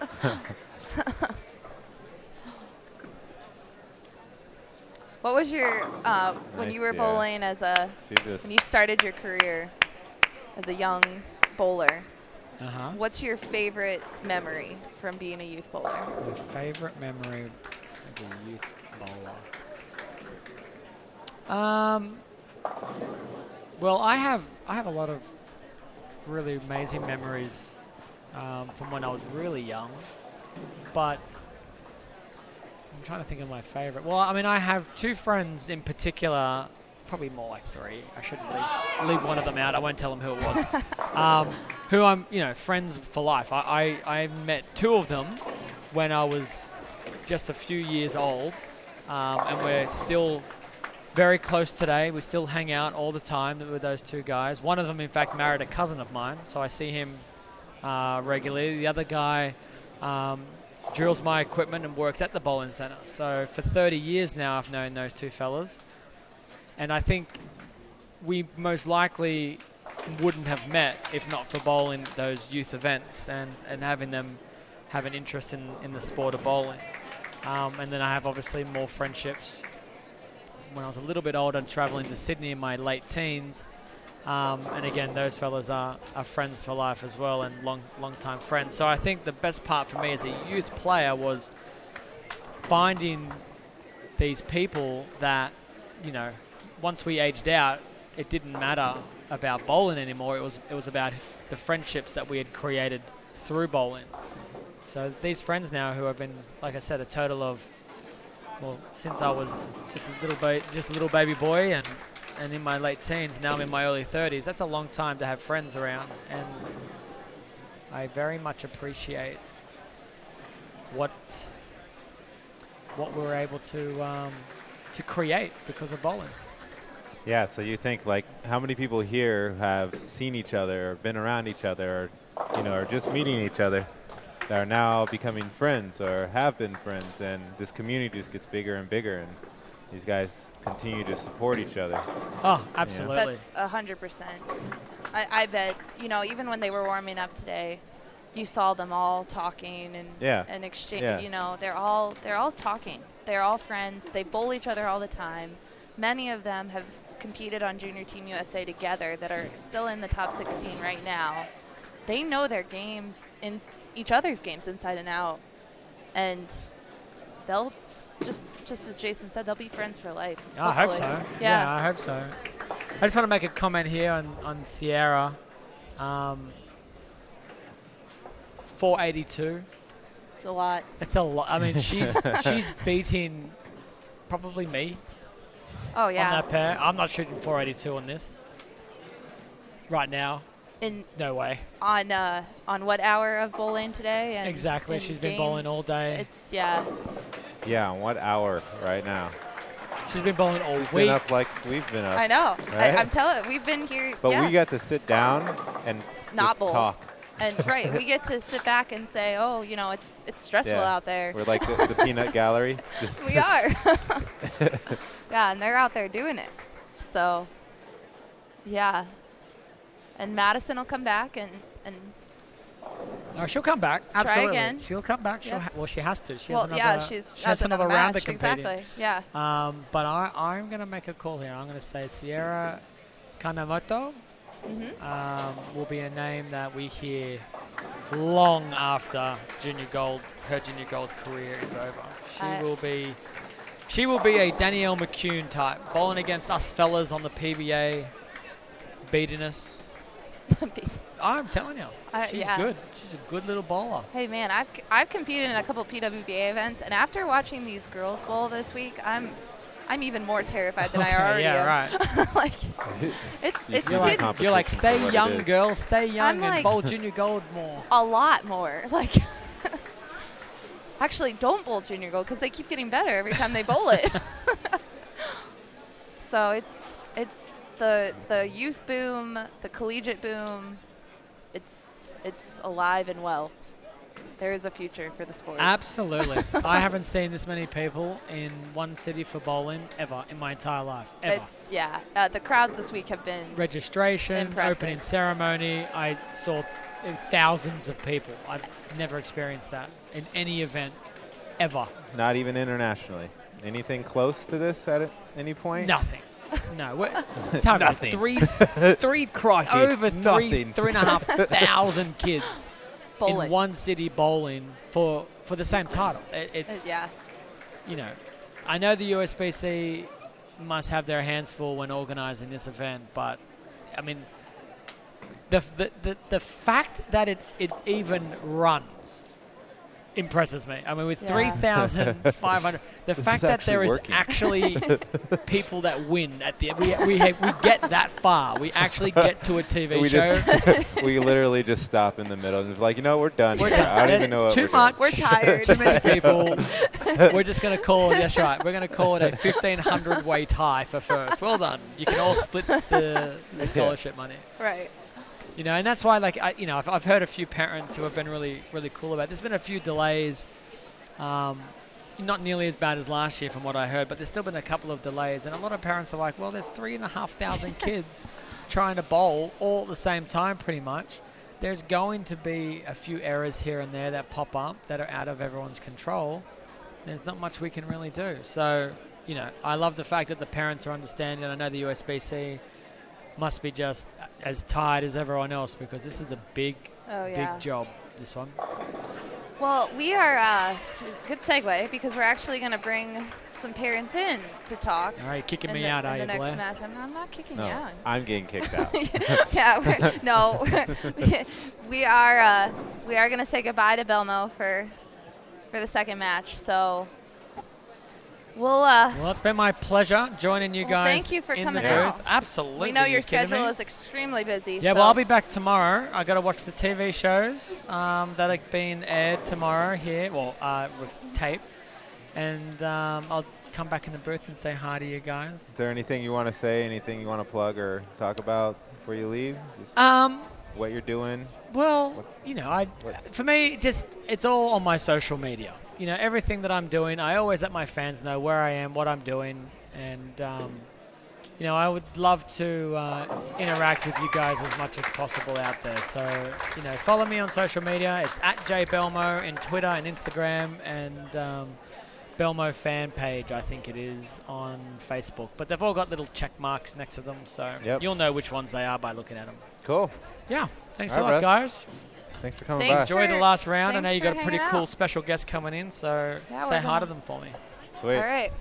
What was your when Nice, you were yeah. bowling when you started your career as a young bowler? Uh-huh. What's your favorite memory from being a youth bowler? My favorite memory as a youth bowler. Well, I have a lot of really amazing memories from when I was really young, but I'm trying to think of my favorite. Well, I mean, I have two friends in particular, probably more like three. I should leave one of them out. I won't tell them who it was. Who I'm, friends for life. I met two of them when I was just a few years old, and we're still very close today. We still hang out all the time with those two guys. One of them, in fact, married a cousin of mine, so I see him regularly. The other guy drills my equipment and works at the bowling center. So for 30 years now, I've known those two fellas. And I think we most likely wouldn't have met if not for bowling those youth events and having them have an interest in the sport of bowling. And then I have obviously more friendships. When I was a little bit older, traveling to Sydney in my late teens. And again, those fellas are friends for life as well, and long-time friends. So I think the best part for me as a youth player was finding these people that, once we aged out, it didn't matter about bowling anymore. It was about the friendships that we had created through bowling. So these friends now who have been, like I said, a total of, since I was just a little baby boy and in my late teens, now I'm in my early 30s. That's a long time to have friends around, and I very much appreciate what we're able to create because of bowling. Yeah, so you think, like, how many people here have seen each other or been around each other or, are just meeting each other that are now becoming friends or have been friends, and this community just gets bigger and bigger, and these guys continue to support each other. Oh, absolutely. That's 100%. I bet, even when they were warming up today, you saw them all talking and exchange. Yeah. They're all talking. They're all friends. They bowl each other all the time. Many of them have competed on Junior Team USA together that are still in the top 16 right now. They know their games, in each other's games inside and out, and they'll just as Jason said, they'll be friends for life. I hope so. hopefully. Yeah, I hope so. I just want to make a comment here on Sierra. 482. It's a lot. It's a lot. I mean, she's beating probably me Oh on yeah. that pair. I'm not shooting 482 on this right now. In No way. on what hour of bowling today? And Exactly. in She's game? been bowling all day. It's yeah. Yeah, what hour right now? She's been bowling all We've week. been up like we've been up. I know. Right? I'm telling. We've been here. But yeah. we got to sit down and Not just bowl. talk. And right, we get to sit back and say, oh, you know, it's stressful Yeah. out there. We're like the peanut gallery. Just We are. Yeah, and they're out there doing it. So, yeah. And Madison will come back and No, she'll come back. Try Absolutely. again. She'll come back. Yeah. Well, she has to. She well, has yeah, another, she's she has another round to match. compete in. Exactly. Yeah. But I'm going to make a call here. I'm going to say Sierra Kanemoto will be a name that we hear long after her junior gold career is over. She will be a Danielle McCune type, bowling against us fellas on the PBA, beating us. I'm telling you, she's yeah. good. She's a good little bowler. Hey man, I've competed in a couple PWBA events, and after watching these girls bowl this week, I'm even more terrified than I already am. Right. Like, it's You're getting like, you're like, competition for stay what it young, is. girl, stay young, I'm and like- bowl junior gold more. a lot more. Like, actually, don't bowl junior gold because they keep getting better every time they bowl it. So it's the youth boom, the collegiate boom. It's alive and well. There is a future for the sport. Absolutely. I haven't seen this many people in one city for bowling ever in my entire life. Ever. The crowds this week have been Registration, impressive. opening ceremony. I saw thousands of people. I've never experienced that in any event ever. Not even internationally. Anything close to this at any point? Nothing. No, it's time Nothing. three Crikey, over nothing. 3,500 kids bowling. in one city bowling for the same title. It's Yeah. you know, I know the USBC must have their hands full when organizing this event, but I mean, the fact that it even runs impresses me. I mean, with Yeah. 3,500, the This fact is that there actually is working. actually people that win at the end. We get that far. We actually get to a TV We show. we literally just stop in the middle and it's like, we're done. We're here. done. I don't even know what Too we're much. doing. We're tired. Too many people. We're just going to call it, that's right, we're going to call it a 1,500 way tie for first. Well done. You can all split the scholarship money. Right. You know, and that's why, like, I've heard a few parents who have been really, really cool about it. There's been a few delays, not nearly as bad as last year from what I heard, but there's still been a couple of delays. And a lot of parents are like, well, there's 3,500 kids trying to bowl all at the same time pretty much. There's going to be a few errors here and there that pop up that are out of everyone's control. There's not much we can really do. So, you know, I love the fact that the parents are understanding. I know the USBC must be just as tired as everyone else because this is a big job, this one. Well, we are good segue because we're actually going to bring some parents in to talk. All right, you're kicking in me the, out, in are the you, next Blair? match. I'm not kicking No, you out. I'm getting kicked out. Yeah, no, we are going to say goodbye to Belmo for the second match. So we'll. Well, it's been my pleasure joining you guys. Thank you for in coming the out. booth. Absolutely. We know your you kidding schedule me? is extremely busy. Yeah, so well, I'll be back tomorrow. I got to watch the TV shows that are being aired tomorrow here, taped, and I'll come back in the booth and say hi to you guys. Is there anything you want to say, anything you want to plug or talk about before you leave? Just what you're doing? Well, you know, for me, just it's all on my social media. You know, everything that I'm doing, I always let my fans know where I am, what I'm doing, and you know, I would love to interact with you guys as much as possible out there. So, you know, follow me on social media. It's at @JBelmo in Twitter and Instagram, and Belmo fan page, I think it is, on Facebook. But they've all got little check marks next to them, so you'll know which ones they are by looking at them. Cool. Yeah. Thanks All a lot, right, guys. Thanks for coming Thanks by. Enjoy the last round. I know thanks you got a for pretty hanging cool out. special guest coming in, so Yeah, say we're hi to gonna- them for me. Sweet. All right.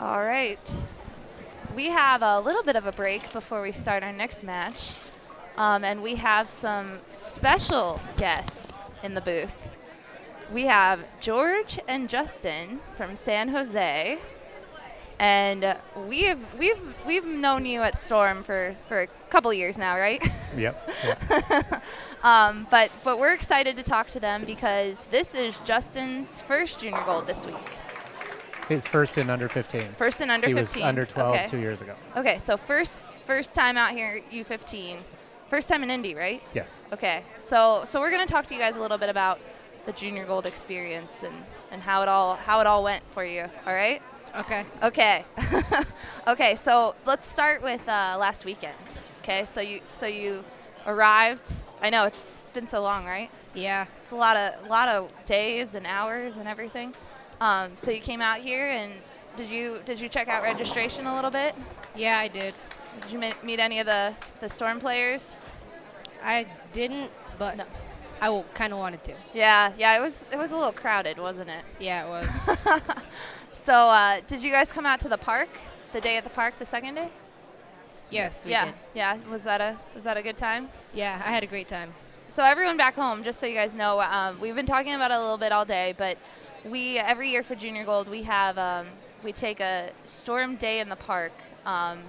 All right. We have a little bit of a break before we start our next match. And we have some special guests in the booth. We have George and Justin from San Jose. And we've known you at Storm for a couple years now, right? Yep. But we're excited to talk to them because this is Justin's first junior gold this week. His first in under 15. First in under 15. He was under 12 okay. 2 years ago. Okay, so first time out here at U15. First time in Indy, right? Yes. Okay, so we're going to talk to you guys a little bit about the junior gold experience and how it all went for you, all right? Okay. Okay. Okay, so let's start with last weekend. Okay, so you arrived. I know it's been so long, right? Yeah. It's a lot of days and hours and everything. So you came out here, and did you check out registration a little bit? Yeah, I did. Did you meet any of the Storm players? I didn't, but No. I kind of wanted to. Yeah, it was a little crowded, wasn't it? Yeah, it was. So did you guys come out to the park, the day at the park, the second day? Yes, we yeah, did. yeah. Was that a good time? Yeah, I had a great time. So everyone back home, just so you guys know, we've been talking about it a little bit all day, but we every year for Junior Gold we have we take a Storm Day in the park on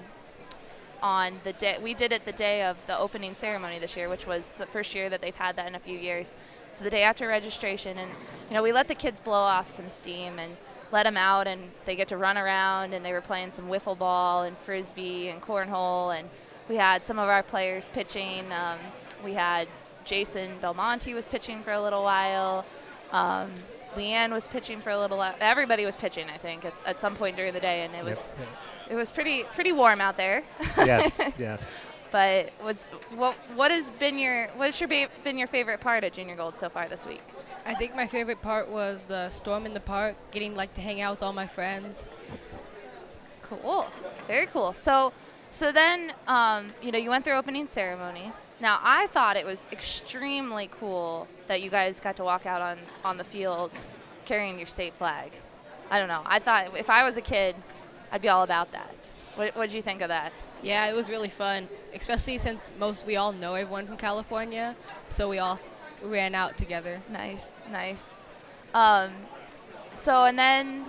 the day. We did it the day of the opening ceremony this year, which was the first year that they've had that in a few years. So the day after registration, and we let the kids blow off some steam and let them out, and they get to run around, and they were playing some wiffle ball and frisbee and cornhole, and we had some of our players pitching. We had Jason Belmonte was pitching for a little while. Leanne was pitching for a little while. Everybody was pitching, I think, at some point during the day, and it was pretty warm out there. Yes, yes. But what has been your favorite part of Junior Gold so far this week? I think my favorite part was the storm in the park, getting to hang out with all my friends. Cool, very cool. So then you went through opening ceremonies. Now I thought it was extremely cool that you guys got to walk out on the field carrying your state flag. I don't know. I thought if I was a kid, I'd be all about that. What did you think of that? Yeah, it was really fun, especially since we all know everyone from California, so we all ran out together. Nice, nice. So and then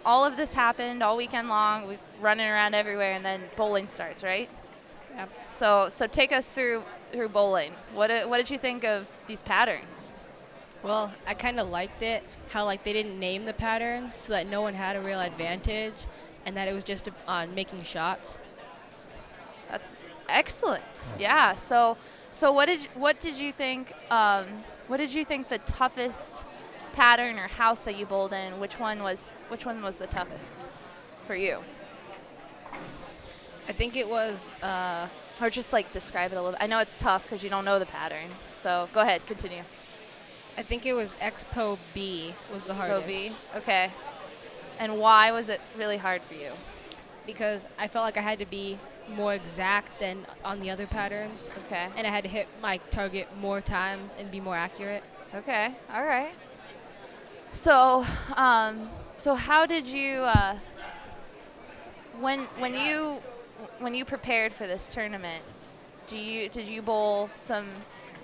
all of this happened all weekend long. We running around everywhere, and then bowling starts, right? Yep. So take us through bowling. What did you think of these patterns? Well, I kind of liked it, how like they didn't name the patterns so that no one had a real advantage, and that it was just on making shots. That's excellent. Yeah. So what did you think? What did you think the toughest pattern or house that you bowled in? Which one was the toughest for you? I think it was. Or just like describe it a little bit. I know it's tough because you don't know the pattern. So go ahead, continue. I think it was Expo B was the hardest. Expo B. Okay. And why was it really hard for you? Because I felt like I had to be more exact than on the other patterns. Okay. And I had to hit my target more times and be more accurate. Okay. All right. So, so how did you when you prepared for this tournament? Did you bowl some?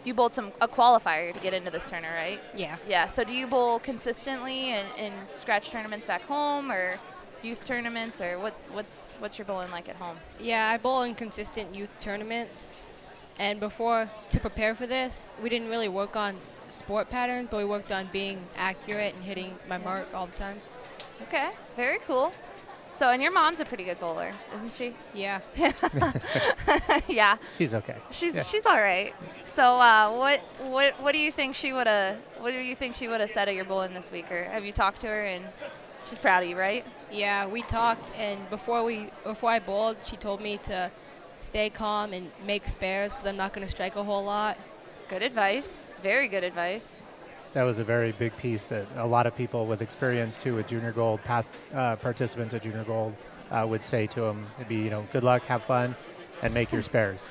You bowled a qualifier to get into this tournament, right? Yeah. Yeah. So do you bowl consistently in scratch tournaments back home or youth tournaments, or what's your bowling like at home? Yeah, I bowl in consistent youth tournaments. And to prepare for this, we didn't really work on sport patterns, but we worked on being accurate and hitting my mark all the time. Okay. Very cool. So, and your mom's a pretty good bowler, isn't she? Yeah. Yeah. She's okay. She's all right. So, what do you think she would have said at your bowling this week, or have you talked to her and she's proud of you, right? Yeah, we talked, and before I bowled, she told me to stay calm and make spares because I'm not going to strike a whole lot. Good advice. Very good advice. That was a very big piece that a lot of people with experience too with Junior Gold, past participants at Junior Gold, would say to him. It'd be, good luck, have fun, and make your spares.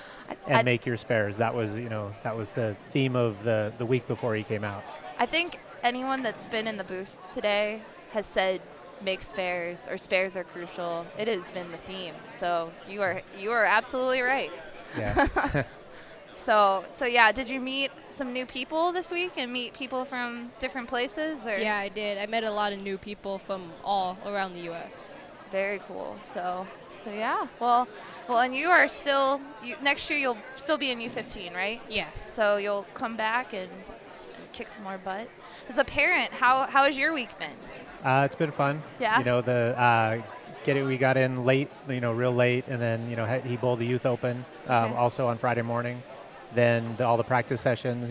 Make your spares. That was, that was the theme of the week before he came out. I think anyone that's been in the booth today has said make spares, or spares are crucial. It has been the theme. So you are absolutely right. Yeah. So yeah, did you meet some new people this week and meet people from different places? Or? Yeah, I did. I met a lot of new people from all around the U.S. Very cool. So yeah. Well, and you are still next year. You'll still be in U15, right? Yes. So you'll come back and kick some more butt. As a parent, how has your week been? It's been fun. Yeah. We got in late, real late, and then he bowled the Youth Open also on Friday morning. Then all the practice sessions,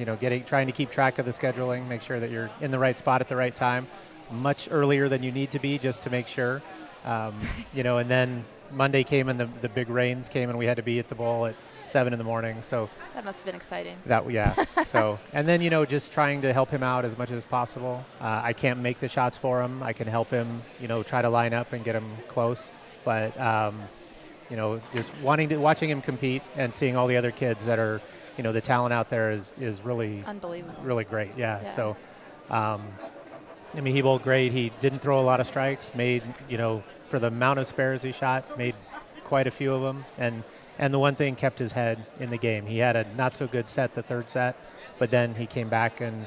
trying to keep track of the scheduling, make sure that you're in the right spot at the right time, much earlier than you need to be just to make sure. And then Monday came and the big rains came and we had to be at the bowl at 7 in the morning. So that must have been exciting. So, and then, just trying to help him out as much as possible. I can't make the shots for him. I can help him, try to line up and get him close. But, just watching him compete and seeing all the other kids that are, the talent out there is really unbelievable, really great. Yeah. So, he bowled great. He didn't throw a lot of strikes. Made, for the amount of spares he shot, made quite a few of them. And the one thing kept his head in the game. He had a not so good set, the third set, but then he came back and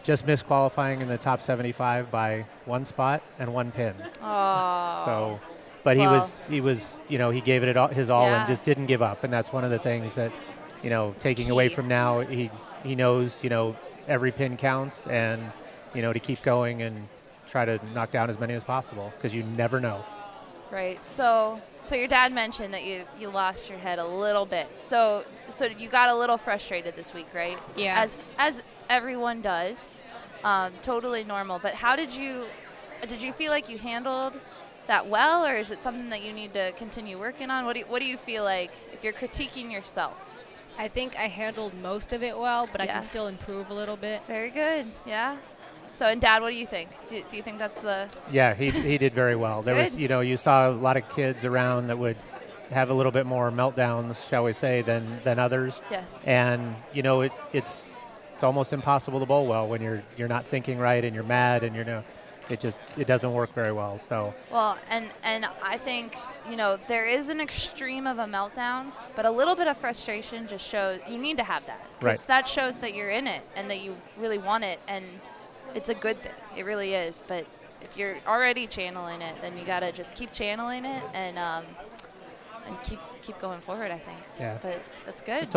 just missed qualifying in the top 75 by one spot and one pin. Oh. So. But he was, he gave it his all and just didn't give up. And that's one of the things that, taking away from now, he knows, every pin counts and, to keep going and try to knock down as many as possible because you never know. Right. So your dad mentioned that you lost your head a little bit. So you got a little frustrated this week, right? Yeah. As everyone does. Totally normal. But how did you feel like you handled that well, or is it something that you need to continue working on? What do you feel like if you're critiquing yourself? I think I handled most of it well, but I can still improve a little bit. Very good. Yeah. So, and Dad, what do you think? Do you think that's the... Yeah, he did very well. There was, you saw a lot of kids around that would have a little bit more meltdowns, shall we say, than others. Yes. And, it's almost impossible to bowl well when you're not thinking right and you're mad and it doesn't work very well. So Well, and I think, you know, there is an extreme of a meltdown, but a little bit of frustration just shows you need to have that. Because Right. that shows that you're in it and that you really want it, and it's a good thing. It really is. But if you're already channeling it, then you got to just keep channeling it and keep going forward, I think. Yeah. But that's good.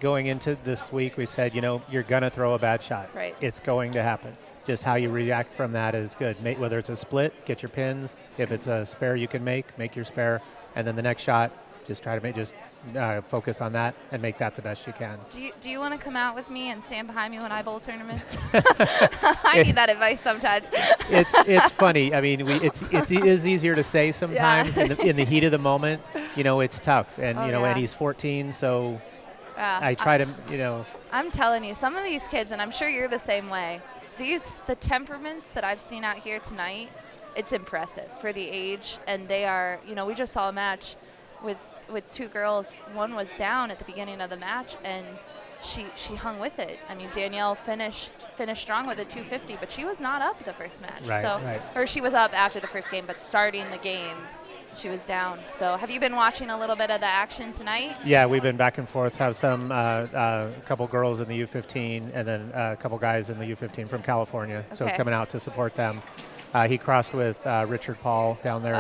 Going into this week, we said, you're going to throw a bad shot. Right. It's going to happen. Just how you react from that is good. Whether it's a split, get your pins. If it's a spare you can make your spare. And then the next shot, just try to focus on that and make that the best you can. Do you want to come out with me and stand behind me when I bowl tournaments? I need that advice sometimes. It's funny. I mean, it is easier to say sometimes in the heat of the moment. It's tough. And, and he's 14, so I try to, I'm telling you, some of these kids, and I'm sure you're the same way, the temperaments that I've seen out here tonight, it's impressive for the age. And they are, we just saw a match with two girls. One was down at the beginning of the match, and she hung with it. I mean, Danielle finished strong with a 250, but she was not up the first match. Right. Or she was up after the first game, but starting the game, she was down. So have you been watching a little bit of the action tonight? Yeah, we've been back and forth. Have some a couple girls in the U15 and then a couple guys in the U15 from California. So coming out to support them. He crossed with Richard Paul down there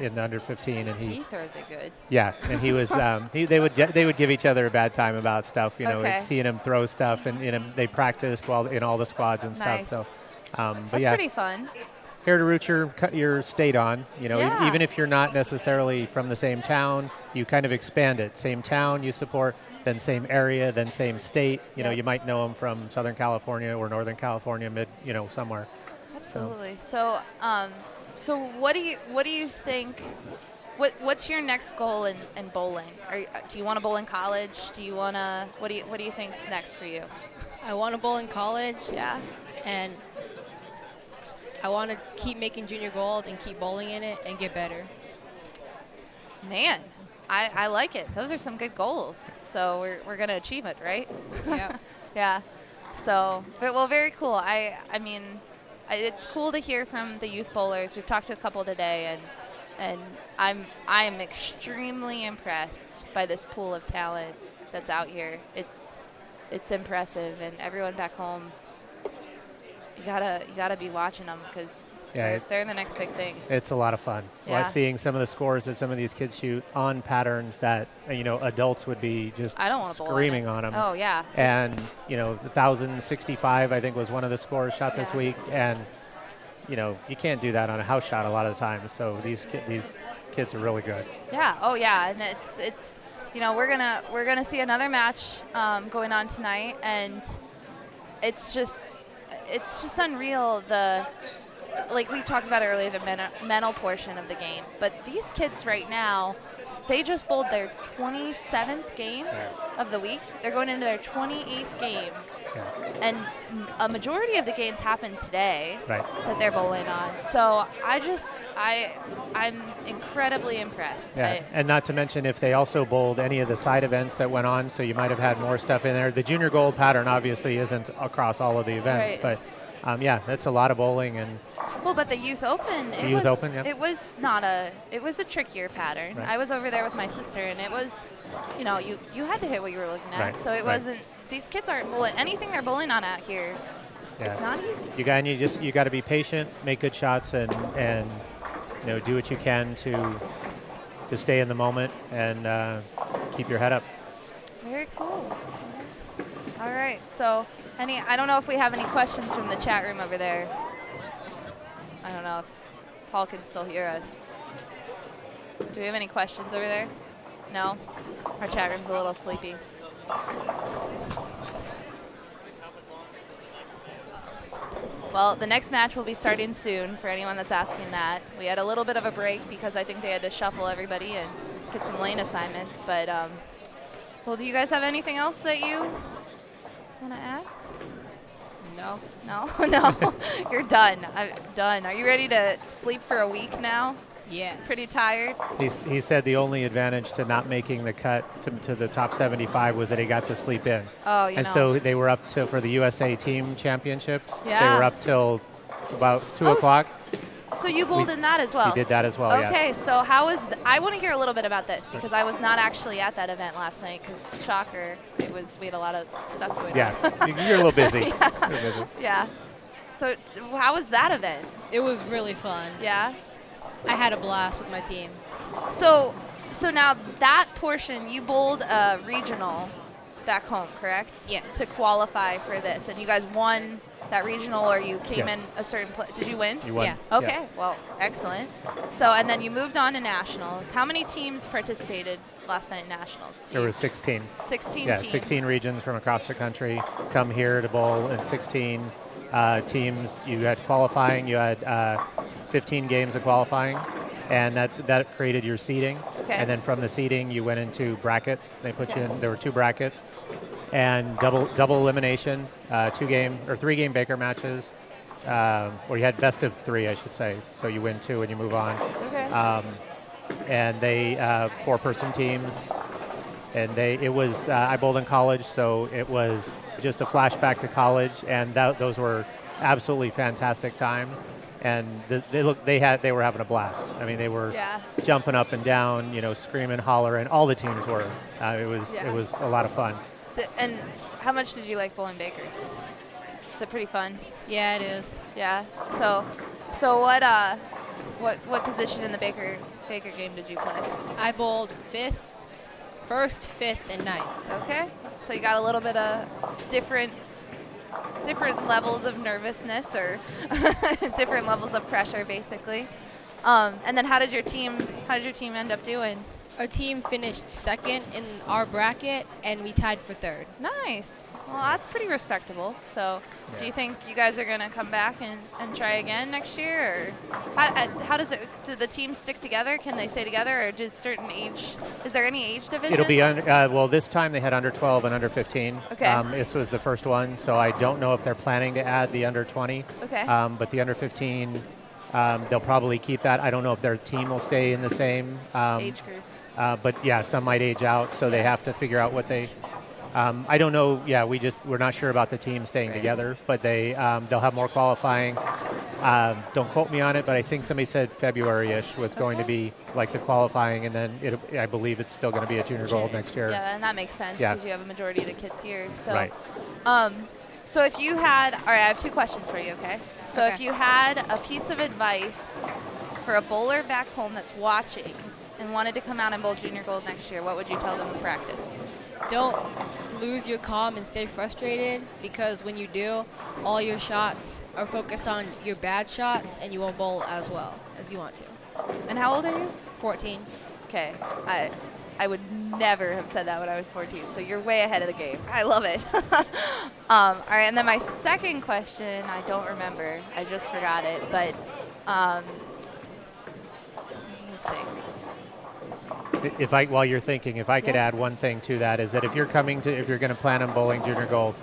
in the under 15, and he throws it good. Yeah, and he was. They would give each other a bad time about stuff. Seeing him throw stuff, and they practiced while in all the squads and stuff. So, that's pretty fun. Here to root your state on. Even if you're not necessarily from the same town, you kind of expand it. Same town you support, then same area, then same state. You might know them from Southern California or Northern California, somewhere. Absolutely. So, what do you think? What's your next goal in bowling? Do you want to bowl in college? Do you want to? What do you think's next for you? I want to bowl in college. Yeah. And I want to keep making junior gold and keep bowling in it and get better. Man, I like it. Those are some good goals. So we're gonna achieve it, right? Yeah. Yeah. So, very cool. I mean, it's cool to hear from the youth bowlers. We've talked to a couple today, and I'm extremely impressed by this pool of talent that's out here. It's impressive, and everyone back home, you gotta be watching them because they're the next big things. It's a lot of fun. Yeah. Seeing some of the scores that some of these kids shoot on patterns that adults would be just screaming on them. Oh yeah. And 1,065 I think was one of the scores shot this week, and you can't do that on a house shot a lot of the time. So these kids are really good. Yeah. Oh yeah. And it's we're gonna see another match going on tonight, and it's just unreal. Like we talked about earlier, the mental portion of the game. But these kids right now, they just bowled their 27th game of the week. They're going into their 28th game. Yeah. And a majority of the games happened today that they're bowling on. So I'm incredibly impressed. Yeah, and not to mention if they also bowled any of the side events that went on, so you might have had more stuff in there. The junior gold pattern obviously isn't across all of the events, but that's a lot of bowling. And but the Youth Open, it was a trickier pattern. Right. I was over there with my sister, and it was, you had to hit what you were looking at. Right. So it wasn't. These kids aren't bowling anything they're bowling on out here. It's not easy. You got to be patient, make good shots, and do what you can to stay in the moment and keep your head up. Very cool. All right. So, I don't know if we have any questions from the chat room over there. I don't know if Paul can still hear us. Do we have any questions over there? No? Our chat room's a little sleepy. Well, the next match will be starting soon for anyone that's asking that. We had a little bit of a break because I think they had to shuffle everybody and get some lane assignments. But, do you guys have anything else that you want to add? No. No? You're done. I'm done. Are you ready to sleep for a week now? Yes. Pretty tired? He said the only advantage to not making the cut to the top 75 was that he got to sleep in. Oh, so they were up for the USA Team Championships. Yeah. They were up till about 2 Oh, o'clock. So you bowled in that as well? We did that as well, Okay, yes. so how was I want to hear a little bit about this because I was not actually at that event last night because shocker, we had a lot of stuff going on. Yeah, you're a little busy. Yeah. You're busy. Yeah. So how was that event? It was really fun. Yeah. I had a blast with my team. So now that portion you bowled a regional back home, correct? Yes. To qualify for this, and you guys won that regional, or you came Yeah. in a certain place. Did you win? You won. Yeah. Okay, well, excellent. So, and then you moved on to nationals. How many teams participated last night in nationals? There were 16. 16 Yeah, teams. 16 regions from across the country come here to bowl, and 16 teams. You had qualifying. You had 15 games of qualifying, and that created your seeding. Okay. And then from the seeding, you went into brackets. They put you in. There were 2 brackets, and double elimination, 3-game Baker matches. Or you had best of 3, I should say. So you win 2 and you move on. Okay. And they 4-person teams. And I bowled in college, so it was just a flashback to college, and those were absolutely fantastic time. And they were having a blast. I mean, they were Yeah. jumping up and down, screaming, hollering. All the teams were. It Yeah. was a lot of fun. And how much did you like bowling Bakers? Is it pretty fun? Yeah, it is. Yeah. So what position in the Baker game did you play? I bowled first, fifth, and ninth. Okay. So you got a little bit of different levels of nervousness or different levels of pressure, basically. And then how did your team end up doing? Our team finished second in our bracket, and we tied for third. Nice. Well, that's pretty respectable. So, do you think you guys are going to come back and try again next year? Or how does it? Do the teams stick together? Can they stay together, or does certain age? Is there any age division? It'll be well. This time they had under 12 and under 15. Okay. This was the first one, so I don't know if they're planning to add the under 20. Okay. But the under 15, they'll probably keep that. I don't know if their team will stay in the same Age group. But yeah, some might age out, so they have to figure out what they. I don't know. Yeah, we're not sure about the team staying together, but they'll have more qualifying. Don't quote me on it, but I think somebody said February-ish was going to be like the qualifying, and then I believe it's still going to be a junior gold next year. Yeah, and that makes sense Yeah. because you have a majority of the kids here. So, Right. So if you had, all right, I have 2 questions for you. Okay. So if Okay. you had a piece of advice for a bowler back home that's watching and wanted to come out and bowl junior gold next year, what would you tell them in practice? Don't lose your calm and stay frustrated, because when you do, all your shots are focused on your bad shots, and you won't bowl as well as you want to. And how old are you? 14. Okay. I would never have said that when I was 14, so you're way ahead of the game. I love it. All right, and then my second question, I don't remember. I just forgot it, but let me think. While you're thinking, if I could add one thing to that, is that if you're going to plan on bowling junior gold,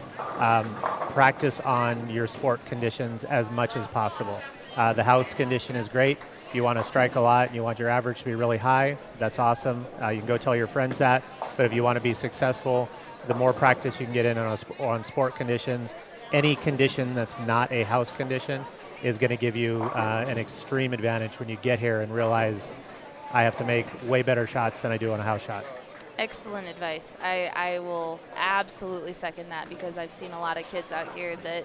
practice on your sport conditions as much as possible. The house condition is great. If you want to strike a lot and you want your average to be really high, that's awesome. You can go tell your friends that. But if you want to be successful, the more practice you can get in on sport conditions, any condition that's not a house condition is going to give you an extreme advantage when you get here and realize I have to make way better shots than I do on a house shot. Excellent advice. I will absolutely second that because I've seen a lot of kids out here that,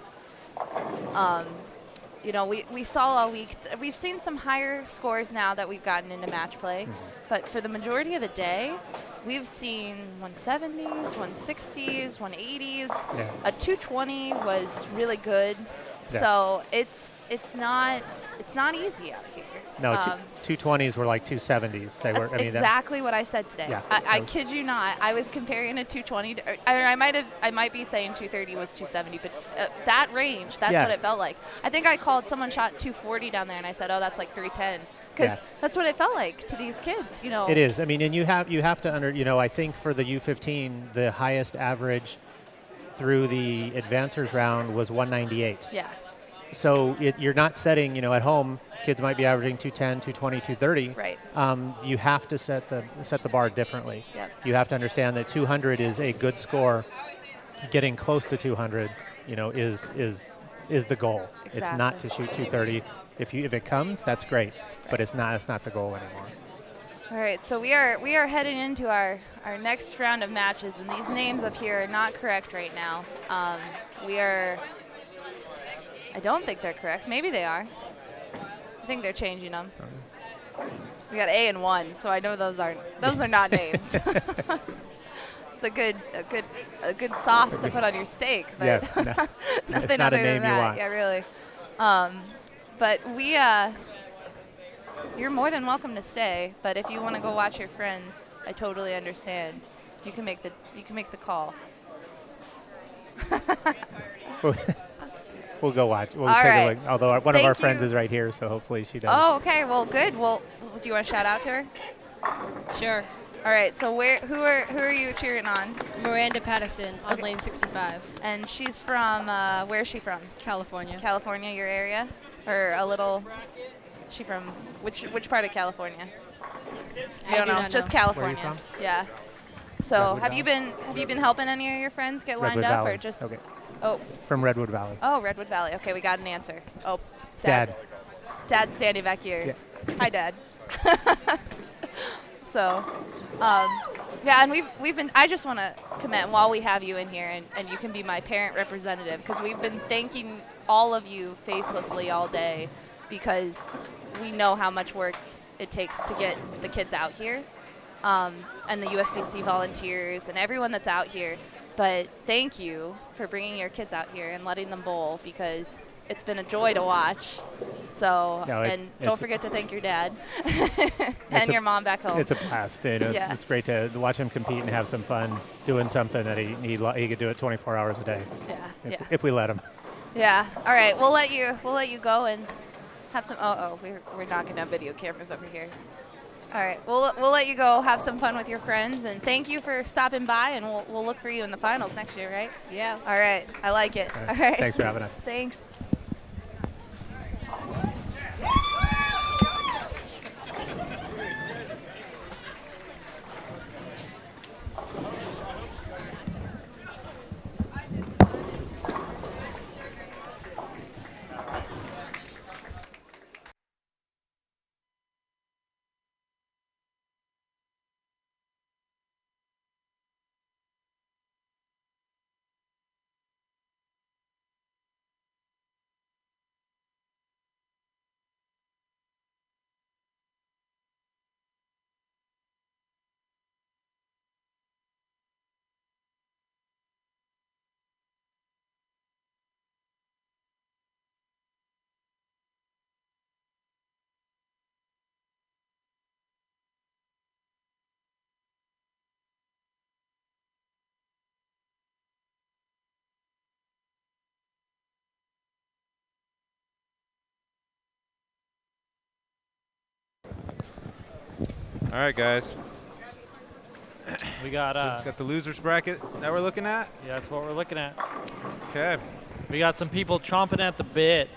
we saw all week. We've seen some higher scores now that we've gotten into match play, but for the majority of the day, we've seen 170s, 160s, 180s. Yeah. A 220 was really good. Yeah. So it's not easy out here. No, 220s were like 270s. They That's were. exactly what I said today. Yeah, I kid you not. I was comparing a 220 to, I might be saying 230 was 270, but that range, that's what it felt like. I think I called someone shot 240 down there, and I said, oh, that's like 310. Because that's what it felt like to these kids, It is. I mean, and you have to I think for the U15, the highest average through the advancers round was 198. Yeah. So you're not setting, at home, kids might be averaging 210, 220, 230. Right. You have to set the bar differently. Yep. You have to understand that 200 is a good score. Getting close to 200, is is the goal. It's Exactly. not to shoot 230. If it comes, that's great, but it's not the goal anymore. All right, so we are heading into our next round of matches, and these names up here are not correct right now. I don't think they're correct. Maybe they are. I think they're changing them. We got A and 1, so I know those are not names. It's a good sauce to put on your steak, but Yes, no, nothing it's not other a name than you that. want. Yeah, really. But you're more than welcome to stay. But if you want to go watch your friends, I totally understand. You can make the call. We'll go watch. We'll All take right. a look. Although one of our Thank friends you. is right here, so hopefully she does. Oh, okay. Well, good. Well, do you want to shout out to her? Sure. All right. So who are you cheering on? Miranda Patterson on lane 65, And she's from where's she from? California. California, your area, or a little? She from which part of California? I You don't do know. not Just know. California. Where are you from? Yeah. So Redwood have you been helping any of your friends get lined Redwood up, Valley. or just? Okay. Oh, From Redwood Valley. Redwood Valley. Okay, we got an answer. Oh, Dad. Dad's standing back here. Yeah. Hi, Dad. So, yeah, and we've been. I just want to comment while we have you in here, and you can be my parent representative, because we've been thanking all of you facelessly all day, because we know how much work it takes to get the kids out here, and the USBC volunteers and everyone that's out here. But thank you for bringing your kids out here and letting them bowl, because it's been a joy to watch. So, No, and don't forget to thank your dad and your mom back home. It's a blast. You know, Yeah. it's great to watch him compete and have some fun doing something that he could do it 24 hours a day Yeah, if we let him. yeah. All right, we'll let you go and have some. We're knocking down video cameras over here. All right, we'll let you go have some fun with your friends, and thank you for stopping by, and we'll look for you in the finals next year, right? Yeah. All right, I like it. All right. Thanks for having us. Thanks. All right, guys. We got Got the losers bracket that we're looking at. yeah, that's what we're looking at. Okay. We got some people chomping at the bit.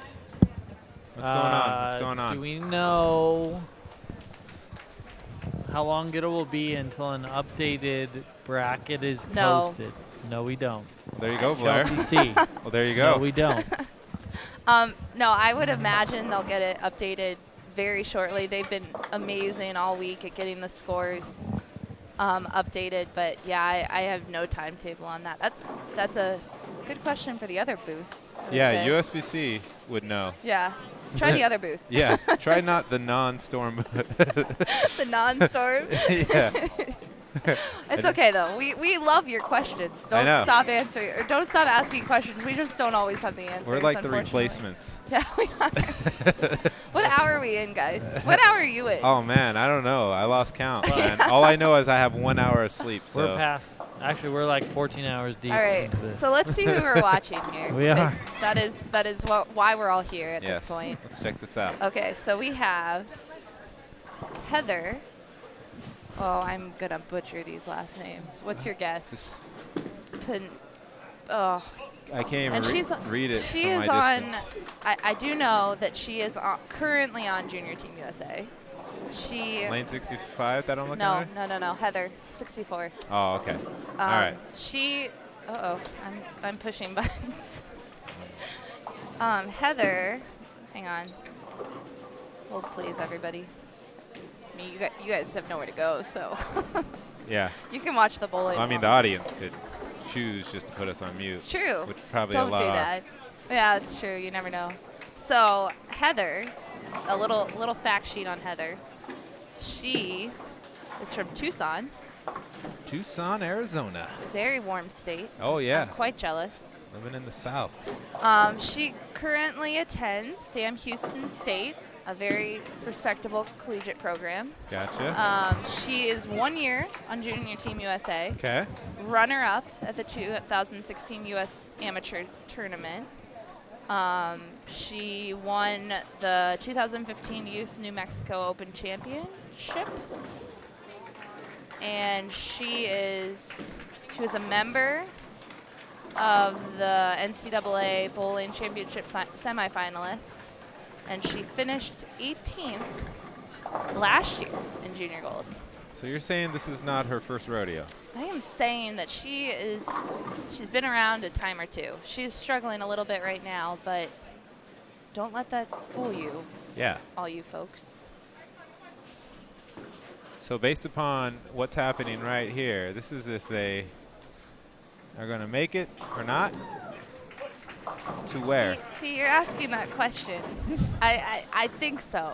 What's going on? What's going on? Do we know how long it will be until an updated bracket is No. posted? No, we don't. There you go, Blair. Chelsea C. Well, there you go. No, we don't. No, I would imagine they'll get it updated very shortly. They've been amazing all week at getting the scores updated, but yeah, I have no timetable on that. That's a good question for the other booth. I would Yeah, say. USBC would know. Yeah, try the other booth. Yeah, try not the non-storm. The non-storm. Yeah. It's okay though. We love your questions. I know. Don't stop answering, or don't stop asking questions. We just don't always have the answers. We're like the unfortunately. replacements. Yeah, we are. What hour are we in, guys? What hour are you in? Oh man, I don't know. I lost count. Man. All I know is I have 1 hour of sleep. So We're past. Actually, we're like 14 hours deep. All right, into this. so let's see who we're watching here. We are. because That is why we're all here at yes, this point. let's check this out. Okay, so we have Heather. Oh, I'm gonna butcher these last names. What's your guess? This, Oh, I can't and even she's read it. She from is my on. distance. I do know that she is currently on Junior Team USA. She. Lane 65 that I'm looking No, at? no. Heather, 64. Oh, okay. All right. She. I'm pushing buttons. Heather, hang on. Hold please, everybody. I mean, you guys have nowhere to go, so Yeah. you can watch the bowling. Well, I mean, the audience could choose just to put us on mute. It's true. Which probably Don't a lot. do that. Yeah, it's true. You never know. So Heather, a little fact sheet on Heather. She is from Tucson, Tucson, Arizona. very warm state. Oh, yeah. I'm quite jealous. Living in the South. She currently attends Sam Houston State, a very respectable collegiate program. Gotcha. She is 1 year on Junior Team USA, Okay. runner-up at the 2016 U.S. Amateur Tournament. She won the 2015 Youth New Mexico Open Championship, and she was a member of the NCAA Bowling Championship semifinalists, and she finished 18th last year in junior gold. So you're saying this is not her first rodeo? I am saying that she's been around a time or two. She's struggling a little bit right now, but don't let that fool you, Yeah. all you folks. So based upon what's happening right here, this is if they are going to make it or not. To where? See, you're asking that question. I think so.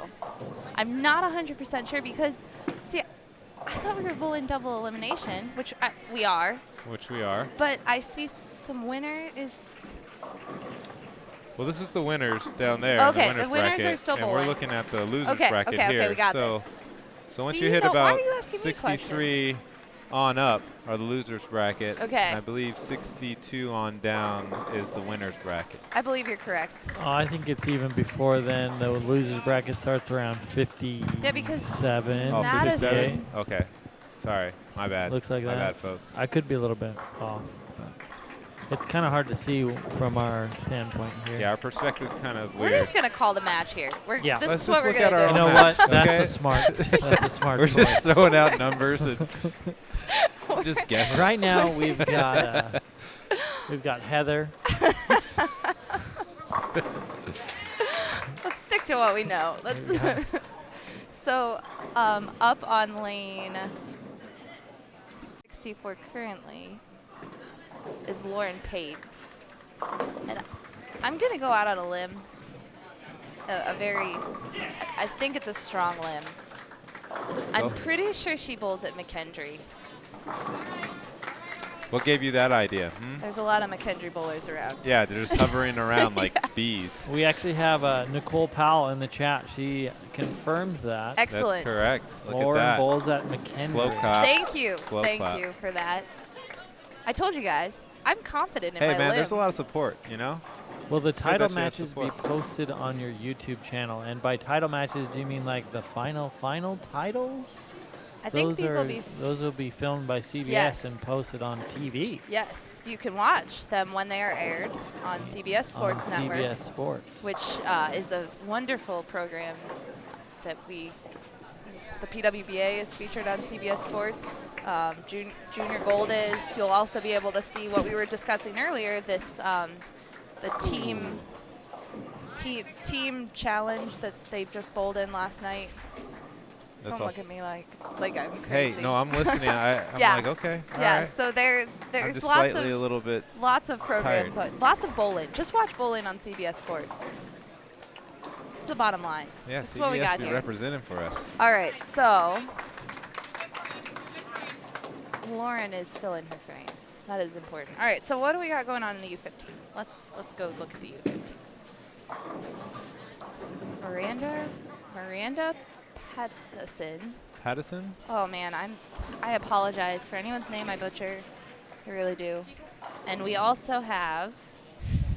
I'm not 100% sure because, see, I thought we were bowling double elimination, which we are. Which we are. But I see some winner is. Well, this is the winners down there. Okay, in the winners bracket, are still and we're bowling. looking at the losers Okay, bracket okay, here. okay, we got so, this. So once See, you hit why about are you asking me 63 on up are the losers bracket. Okay. And I believe 62 on down is the winners bracket. I believe you're correct. Oh, I think it's even before then. The losers bracket starts around 57. Yeah, because Oh, Madison. 57? Okay. Sorry. My bad. Looks like My that. bad, folks. I could be a little bit off. It's kind of hard to see from our standpoint here. Yeah, our perspective's kind of We're weird. just gonna call the match here. Yeah. This Let's is just what we're look at gonna our do. You know own what? match, That's okay? a smart. That's a smart. We're just choice. throwing out numbers and just guessing. Right now we've got Heather. Let's stick to what we know. Let's. So, up on lane 64 currently is Lauren Pate, and I'm gonna go out on a limb. I think it's a strong limb. I'm pretty sure she bowls at McKendree. What gave you that idea? There's a lot of McKendree bowlers around. Yeah, they're just hovering around like bees. We actually have Nicole Powell in the chat. She confirms that. Excellent. That's correct. Look Lauren at that. bowls at McKendree. Slow clap. Thank you. Slow Thank clap. you for that. I told you guys, I'm confident in Hey, my man, limb. there's a lot of support, you know? Will the good title that she has matches be support. posted on your YouTube channel? And by title matches, do you mean like the final titles? I think these will be. Those will be filmed by CBS Yes. and posted on TV. Yes, you can watch them when they are aired on CBS Sports on Network, CBS Sports. which is a wonderful program that the PWBA is featured on CBS Sports. Junior Gold is. You'll also be able to see what we were discussing earlier. This the team challenge that they just bowled in last night. That's Don't look awesome. at me like I'm Hey, crazy. no, I'm listening. I'm Yeah. like, okay, all yeah. right. So I'm there's just lots slightly a of little bit. lots of programs, tired. lots of bowling. Just watch bowling on CBS Sports. It's the bottom line. Yeah, That's what we got be here. representing for us. All right, so Lauren is filling her frames. That is important. All right, so what do we got going on in the U15? Let's go look at the U15. Miranda Pattison. Pattison? Oh man, I apologize for anyone's name I butcher. I really do. And we also have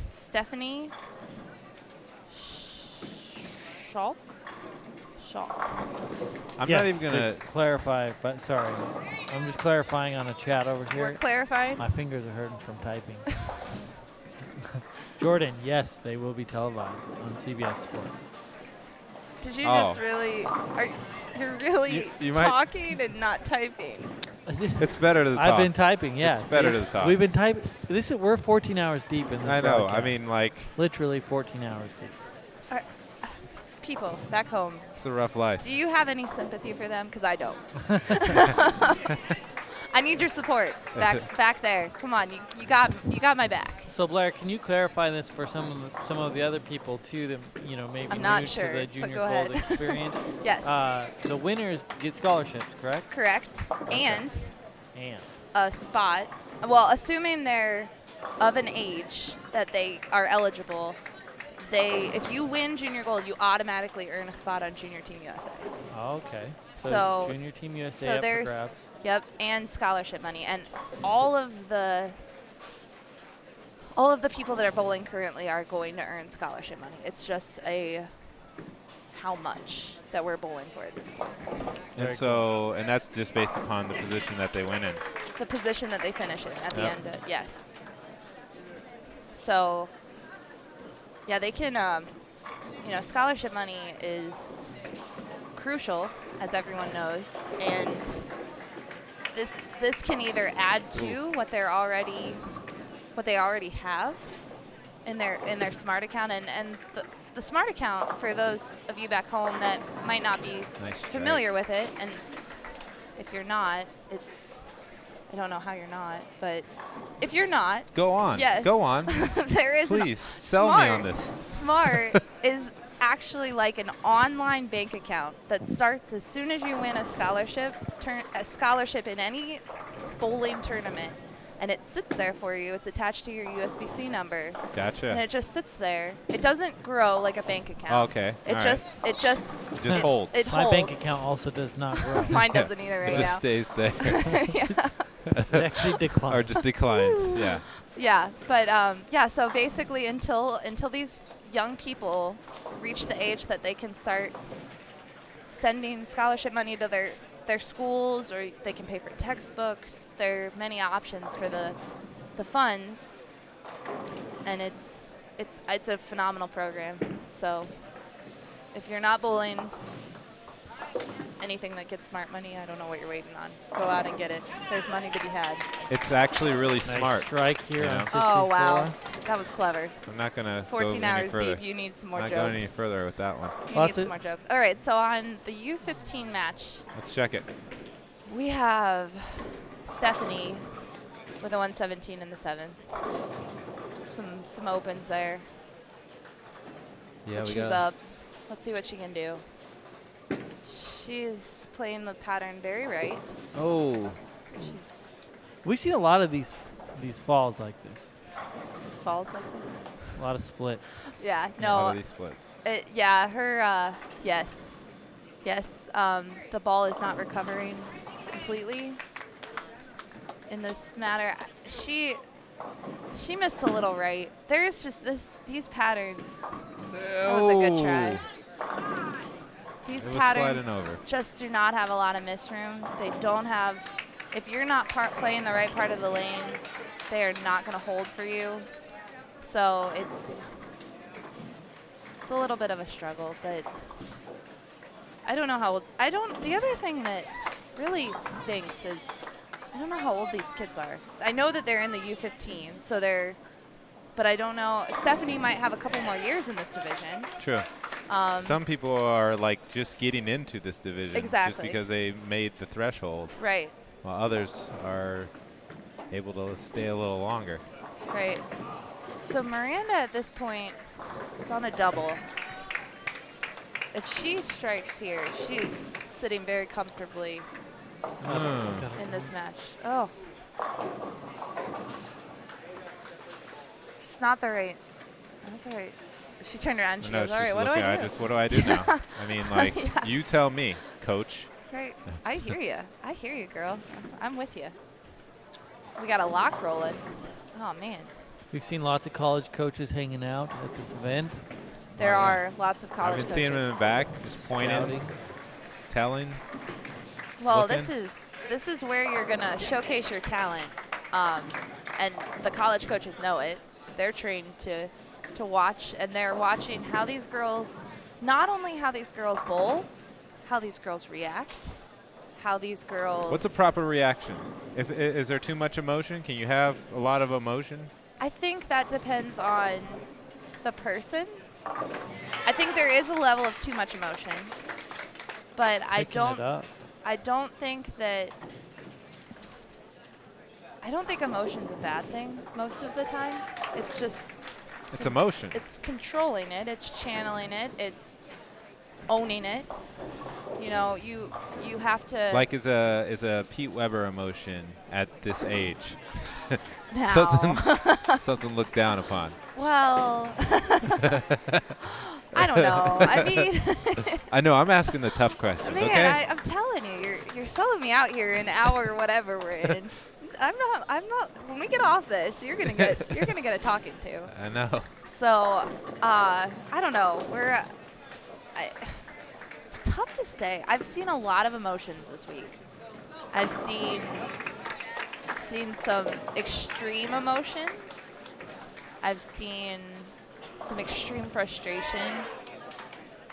Stephanie Schalk. I'm yes, not even going to clarify, but sorry. I'm just clarifying on a chat over We're here. clarifying. My fingers are hurting from typing. Jordan, yes, they will be televised on CBS Sports. Did you Oh. just really? You're really You might- talking and not typing. It's better to the top. I've been typing. Yeah, It's better see? to the top. We've been typing. We're 14 hours deep in this. I know. I broadcast. mean, like, literally 14 hours deep. People back home, it's a rough life. do you have any sympathy for them? Because I don't. I need your support back there. Come on, you got my back. So Blair, can you clarify this for some of the other people too that maybe I'm not new sure, to the but junior go gold ahead. experience? Yes. The winners get scholarships, correct? Correct. And And a spot. Well, assuming they're of an age that they are eligible, if you win junior gold, you automatically earn a spot on Junior Team USA. okay. So junior team USA So up for there's grabs. and scholarship money, and all of the people that are bowling currently are going to earn scholarship money. It's just how much that we're bowling for at this point. And so, and that's just based upon the position that they win in. The position that they finish in at the Yep. end. Yes. So, yeah, they can. Scholarship money is crucial, as everyone knows, and this can either add to what they already have in their smart account, and the smart account, for those of you back home that might not be familiar with it, and if you're not, I don't know how you're not, but if you're not, Go on. yes, Go on. there is Please sell me on this. Smart is actually like an online bank account that starts as soon as you win a scholarship in any bowling tournament, and it sits there for you. It's attached to your USBC number. Gotcha. And it just sits there. It doesn't grow like a bank account. Okay. It all just right. it just holds. It My holds. bank account also does not grow. Mine doesn't either right It just now. stays there. Yeah. It actually declines. Or just declines. Yeah. Yeah, but so basically until these young people reach the age that they can start sending scholarship money to their schools, or they can pay for textbooks, there are many options for the funds, and it's a phenomenal program. So if you're not bowling anything that gets smart money, I don't know what you're waiting on. Go out and get it. There's money to be had. It's actually really Nice smart. strike here you on know? 64. Oh, wow. That was clever. I'm not going to 14 go any hours further. deep. You need some more Not jokes. going any further with that one. You Lots need of- some more jokes. All right, so on the U15 match, Let's check it. we have Stephanie with a 117 in the 7th. Some opens there. Yeah, But she's up. Let's see what she can do. She's playing the pattern very right. Oh. She's We've seen a lot of these falls like this. just falls like this. A lot of splits. Yeah, A lot no. of these splits. Yes. Yes, the ball is not recovering completely in this matter. She missed a little right. There's just these patterns. That was a good try. These It was patterns sliding over. just do not have a lot of miss room. They don't have, if you're not playing the right part of the lane, they are not going to hold for you. So it's a little bit of a struggle, but I don't know how old, the other thing that really stinks is I don't know how old these kids are. I know that they're in the U15, but I don't know. Stephanie might have a couple more years in this division. True. Some people are like just getting into this division Exactly. just because they made the threshold, Right, while others are able to stay a little longer. right. So Miranda at this point is on a double. If she strikes here, she's sitting very comfortably in this match. Oh. She's not the right. She turned around and she No, goes, she's all right, what do looking, I do? what do I do now? I mean, like, Yeah. you tell me, coach. Right. I hear you. I hear you, girl. I'm with you. We got a lock rolling. Oh, man. We've seen lots of college coaches hanging out at this event. There are lots of college I've been coaches. seeing them in the back, just pointing, Scouting. telling. Well, looking. this is where you're gonna showcase your talent, and the college coaches know it. They're trained to watch, and they're watching how these girls, not only how these girls bowl, how these girls react, how these girls. What's a proper reaction? Is there too much emotion? Can you have a lot of emotion? I think that depends on the person. I think there is a level of too much emotion, but I Picking it up. don't think that. I don't think emotion's a bad thing most of the time. It's just. It's emotion. It's controlling it. It's channeling it. It's owning it. You know, you have to. Like is a Pete Weber emotion at this age. Now. something looked down upon. Well, I don't know. I mean, I know. I'm asking the tough questions. man, okay. I'm telling you, you're selling me out here an hour, whatever we're in. I'm not. When we get off this, you're gonna get a talking to. I know. So, I don't know. It's tough to say. I've seen a lot of emotions this week. I've seen some extreme emotions. I've seen some extreme frustration.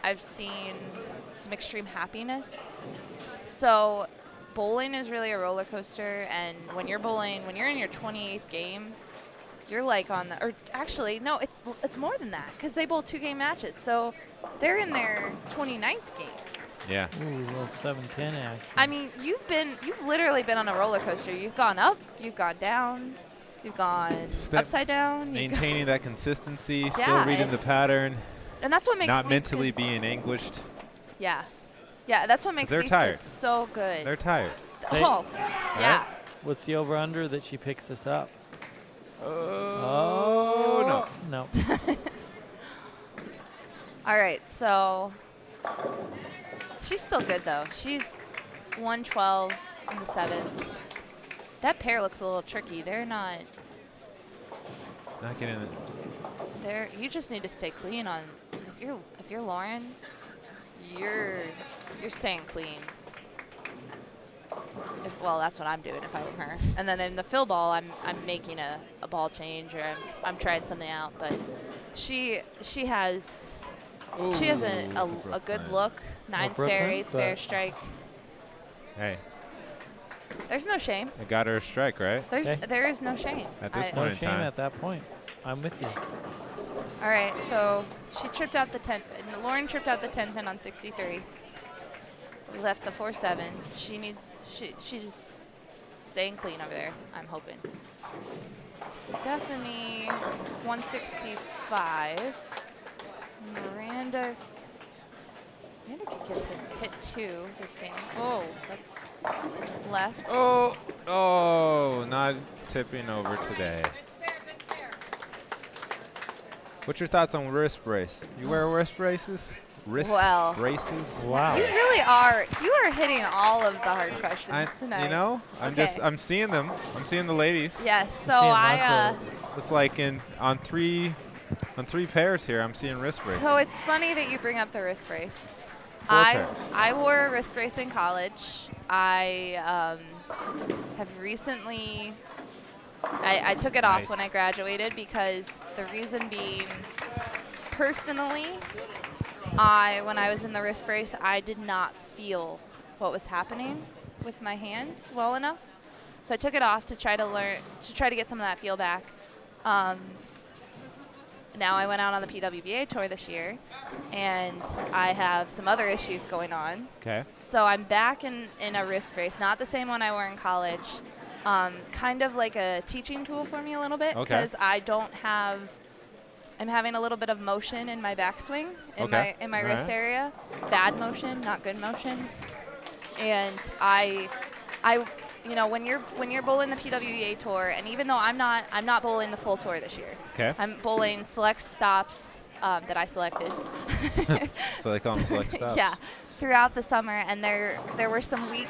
I've seen some extreme happiness. So bowling is really a roller coaster, and when you're in your 28th game, you're like on the, or actually, no, it's more than that, because they bowl 2-game matches. So they're in their 29th game. Yeah. Ooh, a little 7-10 action. I mean, you've literally been on a roller coaster. You've gone up, you've gone down, you've gone upside down. Maintaining that consistency, still Yeah, reading the pattern, and that's what makes not these mentally kids, being anguished. Yeah, that's what makes They're these tired. kids so good. They're tired. Oh, yeah. What's the over-under that she picks this up? Oh, no. All right, so she's still good though. She's 112 in the 7th. That pair looks a little tricky. They're not. Not getting it. You just need to stay clean on. If you're Lauren, you're staying clean. Well, that's what I'm doing if I were her. And then in the fill ball, I'm making a ball change, or I'm trying something out. But she has a good look. 9 spare, 8 spare strike. Hey, There's no shame. I got her a strike, right? There is no shame. At this No point in shame time. at that point. I'm with you. All right, so she tripped out the 10. Lauren tripped out the 10 pin on 63. We left the 4-7. She's staying clean over there, I'm hoping. Stephanie, 165. Miranda could hit 2 this game. Oh, that's left. Oh, not tipping over today. What's your thoughts on wrist brace? You wear wrist braces? Braces? Wow. You really are. You are hitting all of the hard questions tonight. You know, I'm seeing them. I'm seeing the ladies. Yes. So it's like on three pairs here. I'm seeing wrist braces. So it's funny that you bring up the wrist brace. 4 pairs. I wore a wrist brace in college. I have recently. I took it off when I graduated because the reason being, personally, when I was in the wrist brace, I did not feel what was happening with my hand well enough. So I took it off to try to get some of that feel back. Now I went out on the PWBA tour this year, and I have some other issues going on. Okay. So I'm back in a wrist brace, not the same one I wore in college. Kind of like a teaching tool for me a little bit, because I'm having a little bit of motion in my backswing, in my wrist area. Bad motion, not good motion. And when you're bowling the PWBA tour, and even though I'm not bowling the full tour this year. Okay. I'm bowling select stops that I selected. So they call them select stops. Yeah, throughout the summer, and there were some week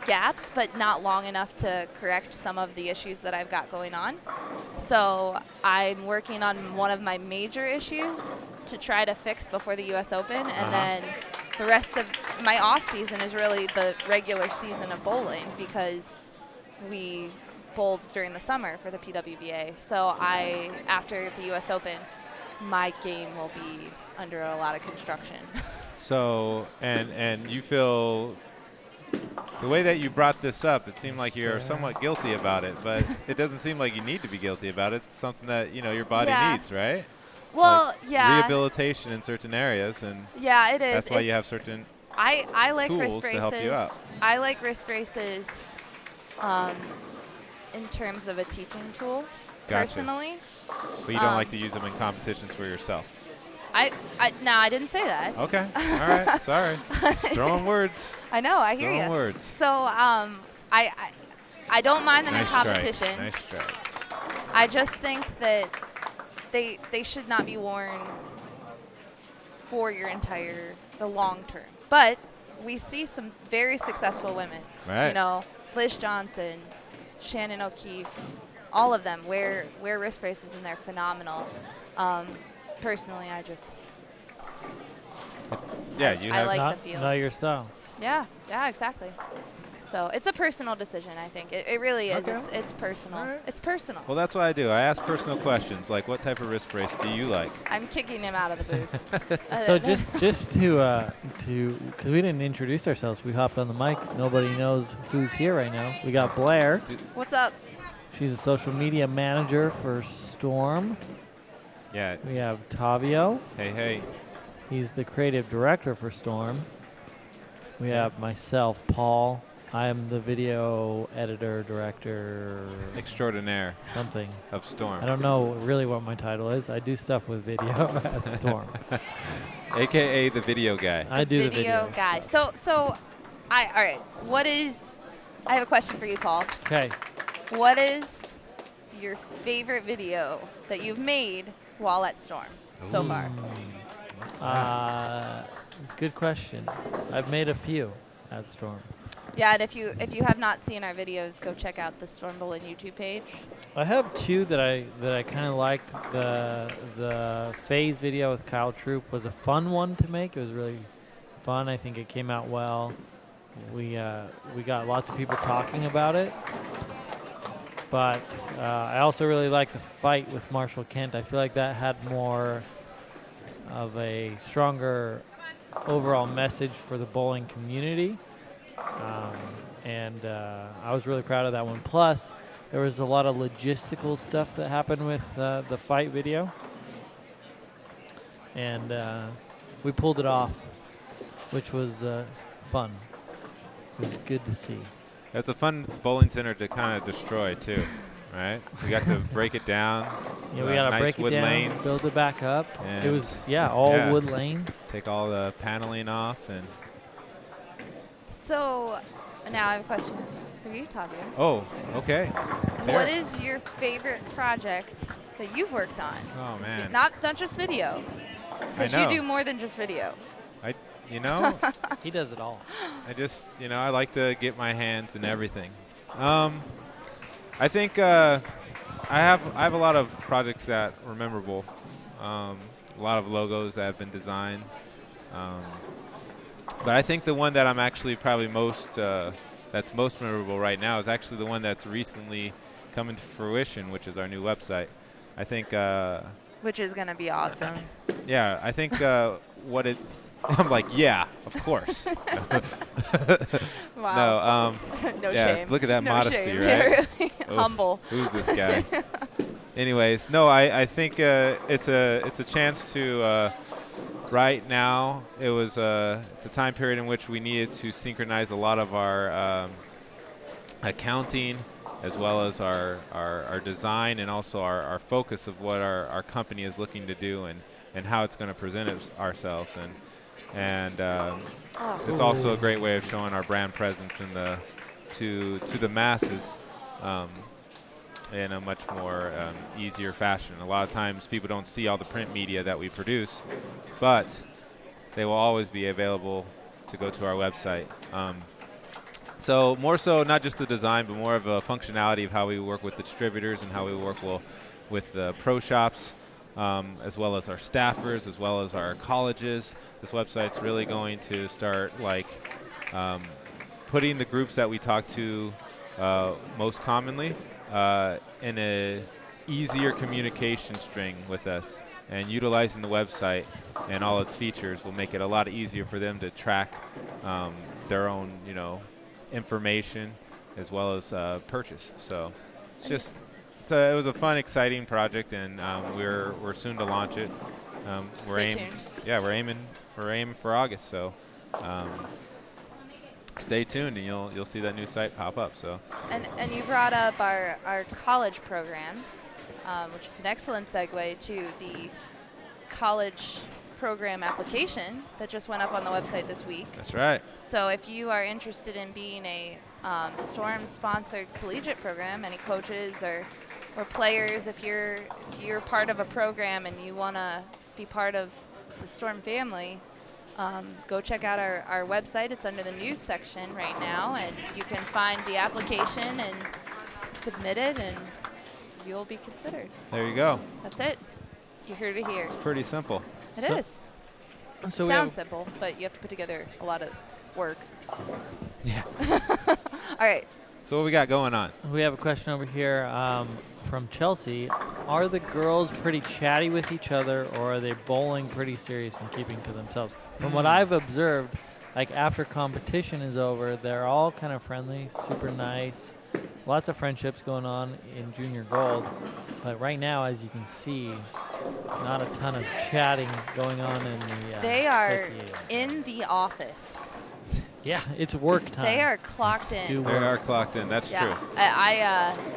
gaps, but not long enough to correct some of the issues that I've got going on. So I'm working on one of my major issues to try to fix before the U.S. Open, and then the rest of my off season is really the regular season of bowling, because we bowled during the summer for the PWBA. So after the U.S. Open, my game will be under a lot of construction. So, and you feel The way that you brought this up, it seemed like you're somewhat guilty about it, but it doesn't seem like you need to be guilty about it. It's something that, your body needs, right? Well, like yeah. Rehabilitation in certain areas, and yeah, it is. that's why you have certain I like wrist tools braces. to help you out. I like wrist braces in terms of a teaching tool, Gotcha. personally. But you don't like to use them in competitions for yourself. No, I didn't say that. Okay. All right. Sorry. Just throwing words. I know. I hear Throwing you. words. So I don't mind them Nice in competition. Strike. Nice strike. I just think that they should not be worn for the long term. But we see some very successful women. Right. Liz Johnson, Shannon O'Keefe, all of them wear wrist braces and they're phenomenal. Personally, I like the feel. Not your style. Yeah, exactly. So it's a personal decision, I think. It really is. Okay. It's personal. All right. It's personal. Well, that's what I do. I ask personal questions, like what type of wrist brace do you like? I'm kicking him out of the booth. So just to because we didn't introduce ourselves, we hopped on the mic. Nobody knows who's here right now. We got Blair. What's up? She's a social media manager for Storm. Yeah. We have Tavio. Hey. He's the creative director for Storm. We have myself, Paul. I am the video editor, director, Extraordinaire something of Storm. I don't know really what my title is. I do stuff with video at Storm. AKA the video guy. I do the video guy. stuff. So, all right. I have a question for you, Paul. Okay. What is your favorite video that you've made while at Storm so far? Good question. I've made a few at Storm. Yeah, and if you have not seen our videos, go check out the Storm Bowling YouTube page. I have two that I kind of liked. The phase video with Kyle Troop was a fun one to make. It was really fun. I think it came out well. We got lots of people talking about it. But I also really like the fight with Marshall Kent. I feel like that had more of a stronger overall message for the bowling community. And I was really proud of that one. Plus, there was a lot of logistical stuff that happened with the fight video. And we pulled it off, which was fun. It was good to see. It's a fun bowling center to kind of destroy, too, right? We got to break it down. Yeah, we got to nice break it wood down, lanes. build it back up. And It was, all wood lanes. Take all the paneling off. And So, now I have a question for you, Tavio. oh, okay. Let's hear What it. is your favorite project that you've worked on? Oh, since man. Not just video. Because you know. do more than just video. He does it all. I just, I like to get my hands in everything. I think I have a lot of projects that were memorable. A lot of logos that have been designed. But I think the one that I'm actually probably that's most memorable right now is actually the one that's recently come into fruition, which is our new website. I think. Which is going to be awesome. Yeah, I think what it. I'm like, yeah, of course. Wow. No yeah, shame. look at that No modesty, shame. right? Yeah, really. Oof, Humble. Who's this guy? Anyways, no, I think it's a chance to. Right now, it's a time period in which we needed to synchronize a lot of our accounting, as well as our design, and also our focus of what our company is looking to do and how it's going to present ourselves. And it's also a great way of showing our brand presence to the masses in a much more easier fashion. A lot of times people don't see all the print media that we produce, but they will always be available to go to our website. So more so not just the design, but more of a functionality of how we work with the distributors and how we work with the pro shops, as well as our staffers, as well as our colleges. This website's really going to start putting the groups that we talk to most commonly in a easier communication string with us, and utilizing the website and all its features will make it a lot easier for them to track their own, information as well as purchase. So it's just it was a fun, exciting project, and we're soon to launch it. We're aiming for August. So stay tuned, and you'll see that new site pop up. So And you brought up our college programs, which is an excellent segue to the college program application that just went up on the website this week. that's right. So if you are interested in being a Storm-sponsored collegiate program, any coaches or players, if you're part of a program and you want to be part of the Storm family, go check out our website. It's under the news section right now, and you can find the application and submit it, and you'll be considered. There you go. That's it. You're here to hear. It's pretty simple. It is. So Sounds simple, but you have to put together a lot of work. Yeah. All right. So what we got going on? we have a question over here from Chelsea. Are the girls pretty chatty with each other, or are they bowling pretty serious and keeping to themselves? From what I've observed, like after competition is over, they're all kind of friendly, super nice. Lots of friendships going on in junior gold. But right now, as you can see, not a ton of chatting going on in the They are association. in the office. Yeah, it's work time. They are clocked in. do They work. are clocked in. That's true.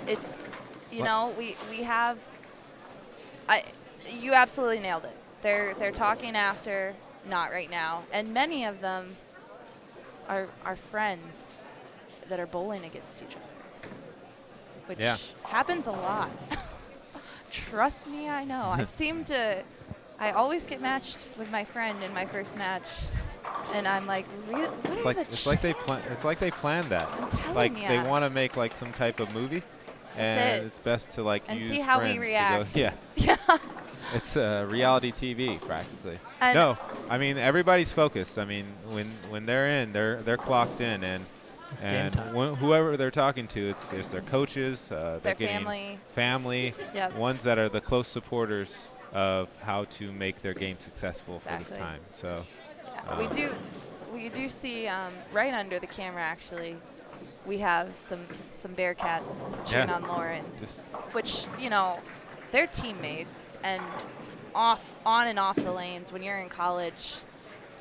It's, you know, we have, you absolutely nailed it. They're talking after, not right now. And many of them are friends that are bowling against each other, which happens a lot. Trust me, I know. I always get matched with my friend in my first match. And I'm like, really? It's like they planned that. I'm telling Like ya. they want to make like some type of movie, and it. it's best to like And use see how we friends react. to go. Yeah, Yeah. it's reality TV practically. And No, I mean everybody's focused. I mean when they're in, they're clocked in, and It's game time. whoever they're talking to, it's their coaches, their they're getting family, Yep. ones that are the close supporters of how to make their game successful for this Exactly. time. So. We do see right under the camera, actually, we have some Bearcats cheering on Lauren, Just which, you know, they're teammates, and on and off the lanes when you're in college,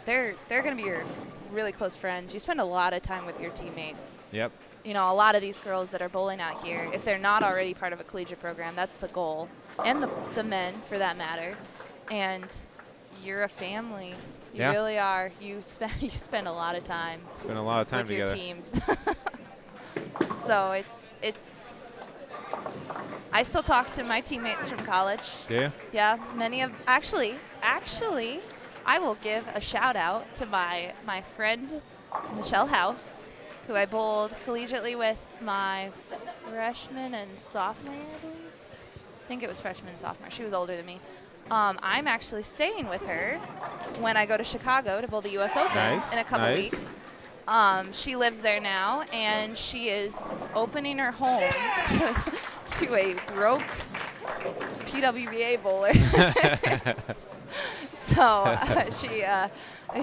they're going to be your really close friends. You spend a lot of time with your teammates. Yep. You know, a lot of these girls that are bowling out here, if they're not already part of a collegiate program, that's the goal, and the men for that matter. And you're a family. You really are. You spend a lot of time. Spend a lot of time with your together. team. So it's. I still talk to my teammates from college. Do you? Yeah, many of actually, I will give a shout out to my friend Michelle House, who I bowled collegiately with my freshman and sophomore year, I believe. I think it was freshman and sophomore. She was older than me. I'm actually staying with her when I go to Chicago to bowl the U.S. Open in a couple weeks. She lives there now, and she is opening her home to a broke PWBA bowler. So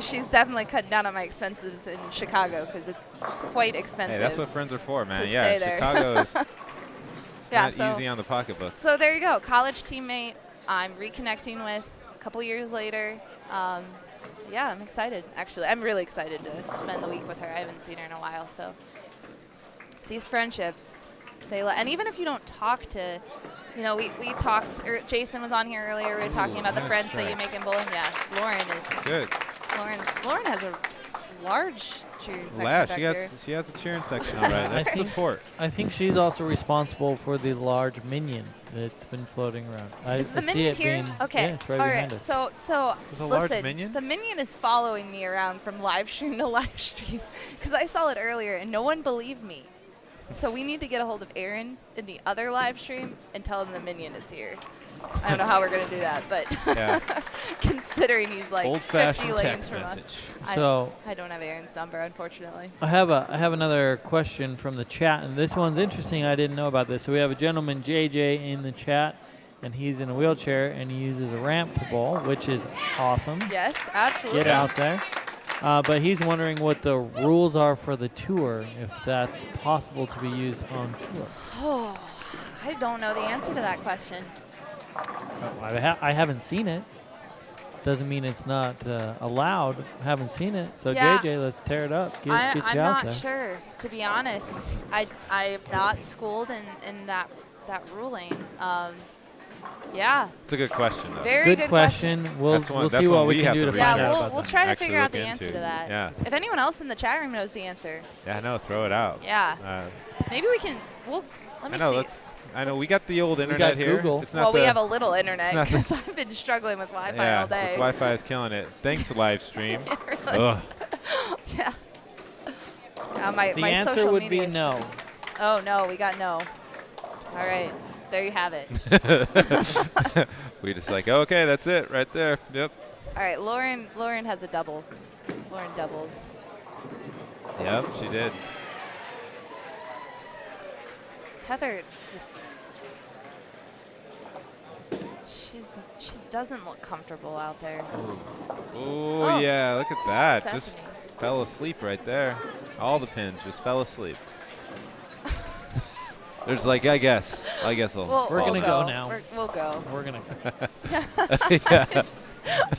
she's definitely cutting down on my expenses in Chicago because it's quite expensive. Hey, that's what friends are for, man. to Yeah, stay there. Chicago is not so- easy on the pocketbook. So there you go, college teammate I'm reconnecting with a couple years later. Yeah, I'm excited, actually. I'm really excited to spend the week with her. I haven't seen her in a while, so. These friendships, and even if you don't talk to, you know, we talked, Jason was on here earlier, we were talking about the nice friends that try. you make in bowling. Yeah, Lauren is, Good. Lauren has a large cheering section Lash, back here. she has a cheering section already. That's think- support. I think she's also responsible for the large minion that's been floating around. Is the I see minion it here? being, Okay. Yeah, it's right All behind right. us. So There's a large listen, minion? the minion is following me around from live stream to live stream because I saw it earlier and no one believed me. So we need to get a hold of Aaron in the other live stream and tell him the minion is here. I don't know how we're gonna do that, but Yeah. considering he's like 50 Old-fashioned lanes text from us. message. So I don't have Aaron's number, unfortunately. I have another question from the chat, and this one's interesting. I didn't know about this. So we have a gentleman, JJ, in the chat, and he's in a wheelchair, and he uses a ramp to bowl, which is awesome. Yes, absolutely. Get out there. But he's wondering what the rules are for the tour, if that's possible to be used on tour. Oh, I don't know the answer to that question. I haven't seen it. Doesn't mean it's not allowed. Haven't seen it. So Yeah. JJ, let's tear it up. Get I'm you out not there. sure, to be honest. I am not schooled in that ruling. Yeah, It's a good question, though. very Good question. We'll That's one- see that's what one we we can have do to to research. find yeah. out We'll about that. try to Actually figure out look the answer into. to that. Yeah. If anyone else in the chat room knows the answer, Yeah, I know. Throw it out. yeah, Uh, maybe we can. Let I me know. see. I know. We got the old internet got here. Google. It's not Well, we the- have a little internet not the- because I've been struggling with Wi-Fi yeah, all day. this Wi-Fi is killing it. Thanks, live stream. Ugh. Yeah. My The answer social would media be is no. Oh, no, we got no. All right, there you have it. We just like, okay, that's it right there. Yep. All right, Lauren has a double. Lauren doubled. Yep, she did. Heather just, she doesn't look comfortable out there. Oh, yeah, look at that. Just Stephanie. fell asleep right there. All the pins just fell asleep. There's like, I guess I'll. We're gonna go now. We'll go. We're gonna. Yeah.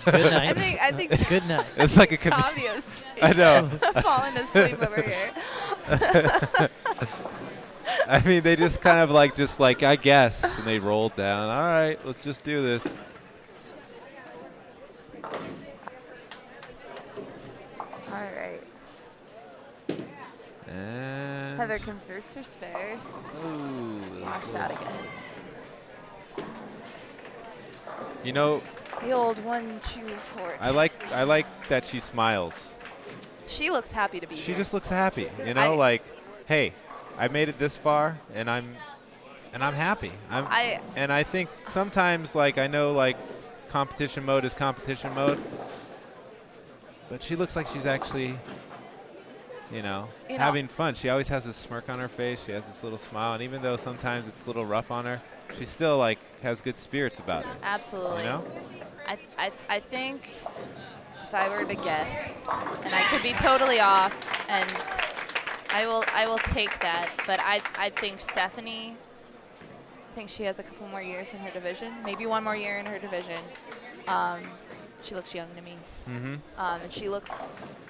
Good night. I think Good night. It's like a. Tavia's I know. falling asleep over here. I mean, they just kind of like, I guess, and they rolled down. All right, let's just do this. All right. And Heather converts her spares. ooh, Wash that again. you know, The old 1, 2, 4. I like that she smiles. She looks happy to be She here. just looks happy. You know, like, hey, I made it this far, and I'm happy. And I think sometimes, like, I know, like, competition mode is competition mode, but she looks like she's actually, having fun. She always has a smirk on her face. She has this little smile, and even though sometimes it's a little rough on her, she still, like, has good spirits about it. Absolutely. You know? I think if I were to guess, and I could be totally off, and I will take that, but I think Stephanie, I think she has a couple more years in her division, maybe one more year in her division. She looks young to me. Mm-hmm. And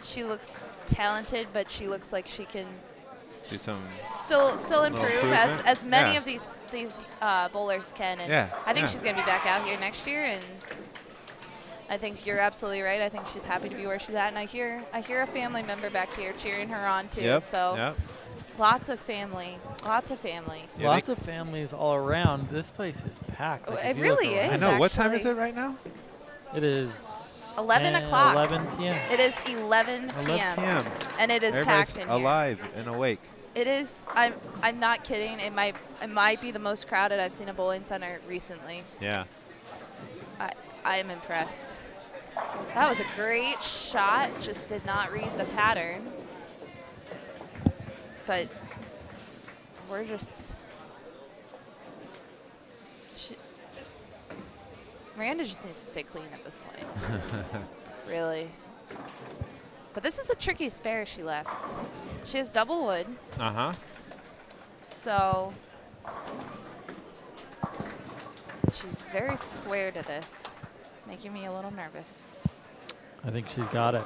she looks talented, but she looks like she can Do some. still improve improvement. as many Yeah. of these bowlers can. And Yeah, I think yeah. she's going to be back out here next year, and I think you're absolutely right. I think she's happy to be where she's at, and I hear a family member back here cheering her on too. Yep. So Yep. lots of family. Yeah, Lots of families all around. This place is packed. Like, It if you look really around- I is. know. What time is actually. it right now? It is 11 o'clock. 11 p.m. It is 11 11 p.m. p.m. and it is Everybody's packed in here. alive and awake. It is. I'm not kidding. It might be the most crowded I've seen a bowling center recently. Yeah. I am impressed. That was a great shot. Just did not read the pattern. But we're just. Miranda just needs to stay clean at this point. Really. But this is a tricky spare she left. She has double wood, Uh-huh. so she's very square to this. It's making me a little nervous. I think she's got it.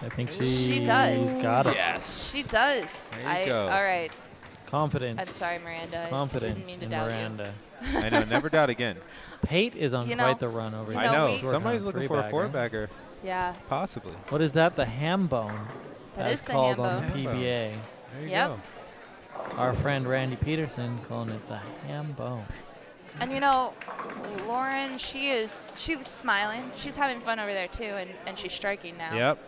I think She does. got it. Yes. She does. There you go. All right. Confidence. I'm sorry, Miranda. I Confidence didn't mean to in doubt Miranda. I know. Never doubt again. Pate is on You know- quite the run over you here. I know. we- Working Somebody's on looking for a three-bagger. four-bagger, you. Yeah. possibly. What is that? The ham bone. That as is the called ham on bone. PBA. There you Yep. go. Our friend Randy Peterson calling it the ham bone. And you know, Lauren, she's smiling. She's having fun over there too, and she's striking now. Yep.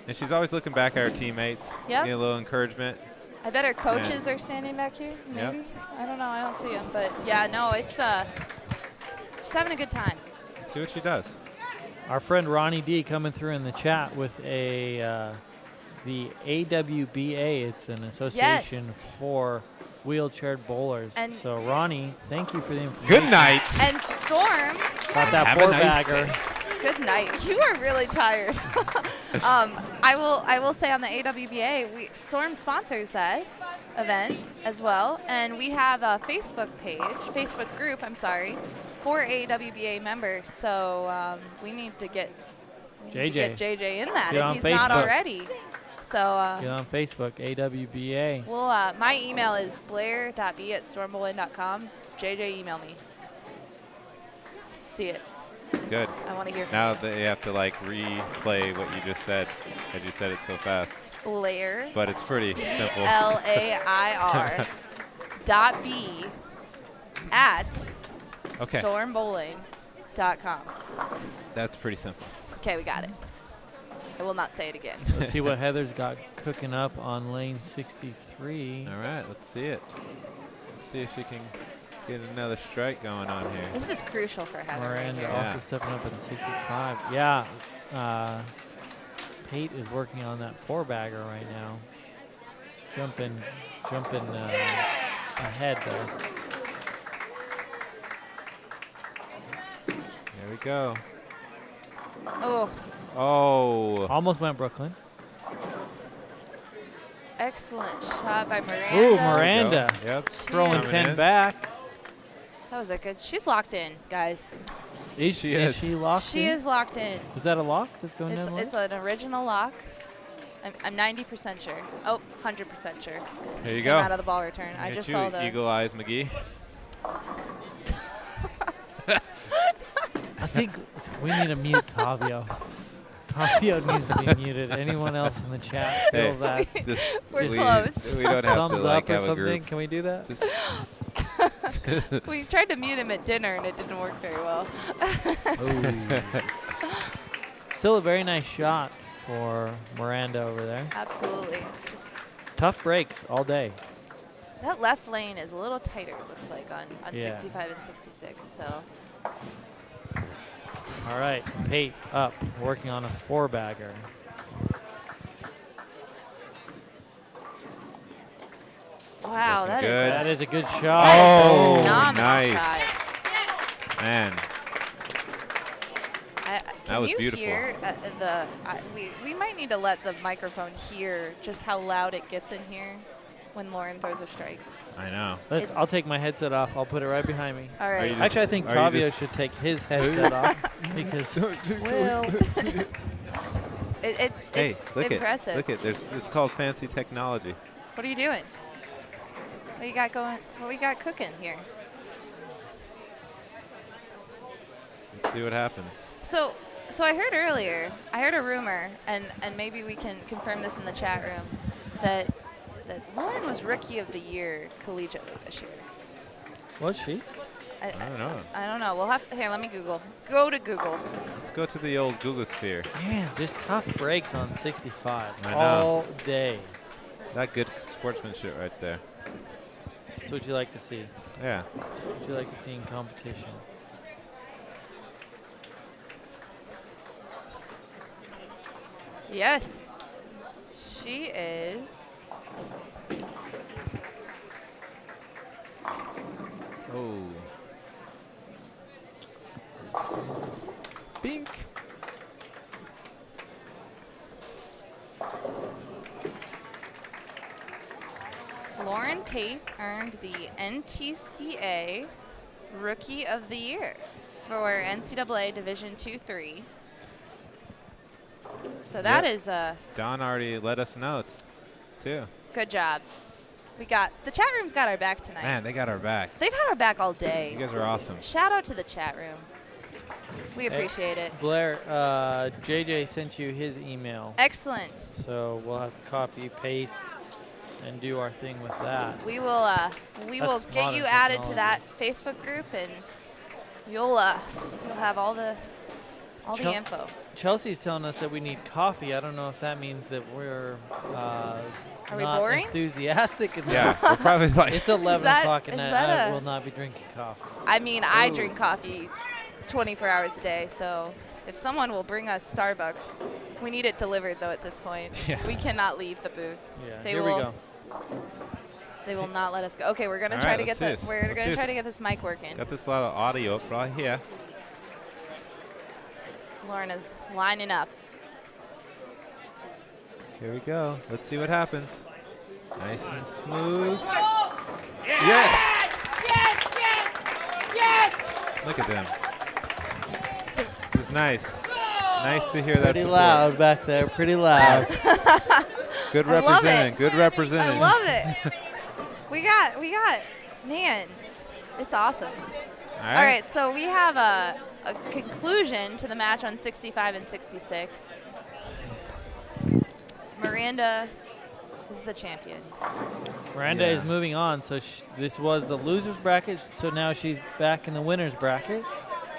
And she's always looking back at her teammates. Yep. Getting a little encouragement. I bet her coaches are standing back here. Maybe. Yep. I don't know. I don't see them, but yeah, no, it's she's having a good time. Let's see what she does. Our friend Ronnie D coming through in the chat with the AWBA. It's an association for wheelchaired bowlers. And- so Ronnie, thank you for the information. Good night. And Storm, Got that Have a nice four-bagger. day. good night. You are really tired. I will say on the AWBA, Storm sponsors that event as well, and we have a Facebook group, I'm sorry, for AWBA members. So we need to get JJ in that Get if he's Facebook. not already. So Get on Facebook, AWBA. well, my email is blair.b@stormbowling.com. JJ, email me. See it. It's good. I want to hear from Now you. they have to like replay what you just said, because you said it so fast. Blair. But it's pretty simple. BLAIR .B at Okay. stormbowling.com. That's pretty simple. Okay, we got it. I will not say it again. Let's see what Heather's got cooking up on lane 63. All right, let's see it. Let's see if she can get another strike going on here. This is crucial for Heather. Right Miranda here. also stepping up at 65. Yeah, Pate is working on that four-bagger right now. Jumping ahead there. There we go. Oh, Oh. Almost went Brooklyn. excellent shot by Miranda. Ooh, Miranda. Yep. Throwing Coming 10 in. back. That was a good. She's locked in, guys. Is She is is. she locked She in? is locked in. Is that a lock that's going down the It's line? an original lock. I'm 90% sure. Oh, 100% sure. Here Just you came go. out of the ball return. I Look just at saw you, the. Eagle Eyes McGee. I think we need to mute Tavio. Tavio needs to be muted. Anyone else in the chat feel Hey. that? Just We're we, close. We don't have Thumbs to like up or have a something? group. Can we do that? Just We tried to mute him at dinner and it didn't work very well. Still a very nice shot for Miranda over there. Absolutely. It's just Tough breaks all day. that left lane is a little tighter, it looks like, on Yeah. 65 and 66. So All right, Pate up, working on a four-bagger. wow, that is good. That is a good that shot. is a Oh, phenomenal nice. shot. man. Can was you beautiful. hear we might need to let the microphone hear just how loud it gets in here when Lauren throws a strike. I know. I'll take my headset off. I'll put it right behind me. All Are right. you Actually, I think Are you Tavio just- should take his headset off because, well, It's Hey, look impressive. it. Look it. It's called fancy technology. What are you doing? What you got going? What we got cooking here? Let's see what happens. So I heard earlier, I heard a rumor, and maybe we can confirm this in the chat room, that Lauren was Rookie of the Year collegiately this year. was she? I don't know. I don't know. We'll have to, here, let me Google. Go to Google. Let's go to the old Google sphere. Man, just tough breaks on 65 I know. all day. That good sportsmanship right there. That's what you like to see. Yeah. That's what you like to see in competition. Yes. She is. Oh. Bink. Lauren Pate earned the NTCA Rookie of the Year for NCAA Division II-3. So that Yep. is a Don already let us know too. good job. We got the chat room's got our back tonight. Man, they got our back. They've had our back all You day. guys are awesome. Shout out to the chat room. We appreciate it. Blair, JJ sent you his email, Excellent. so we'll have to copy, paste, and do our thing with that. We will That's get you modern added to technology. that Facebook group, and you'll have all the Chel- info. Chelsea's telling us that we need coffee. I don't know if that means that we're Are we not boring? enthusiastic. Yeah, we're probably like. It's 11 that- o'clock at is night. that I a- will not be drinking coffee. I mean, I Ooh. drink coffee 24 hours a day, so if someone will bring us Starbucks, we need it delivered though at this point. Yeah. We cannot leave the booth. Yeah, They here will- we go. They will not let us go. Okay, we're gonna All try right, to get let's see this. we're Let's see gonna this. try to get this mic working. Got this lot of audio right here. Lauren is lining up. Here we go. Let's see what happens. Nice and smooth. Yes! Look at them. This is nice. Nice to hear that Pretty support. loud back there. Pretty loud. Good I love representing. it. Good representing. I love it. we got, man, it's awesome. All All right, so we have a conclusion to the match on 65 and 66. Miranda is the champion. Miranda Yeah. is moving on. So this was the losers bracket. So now she's back in the winners bracket.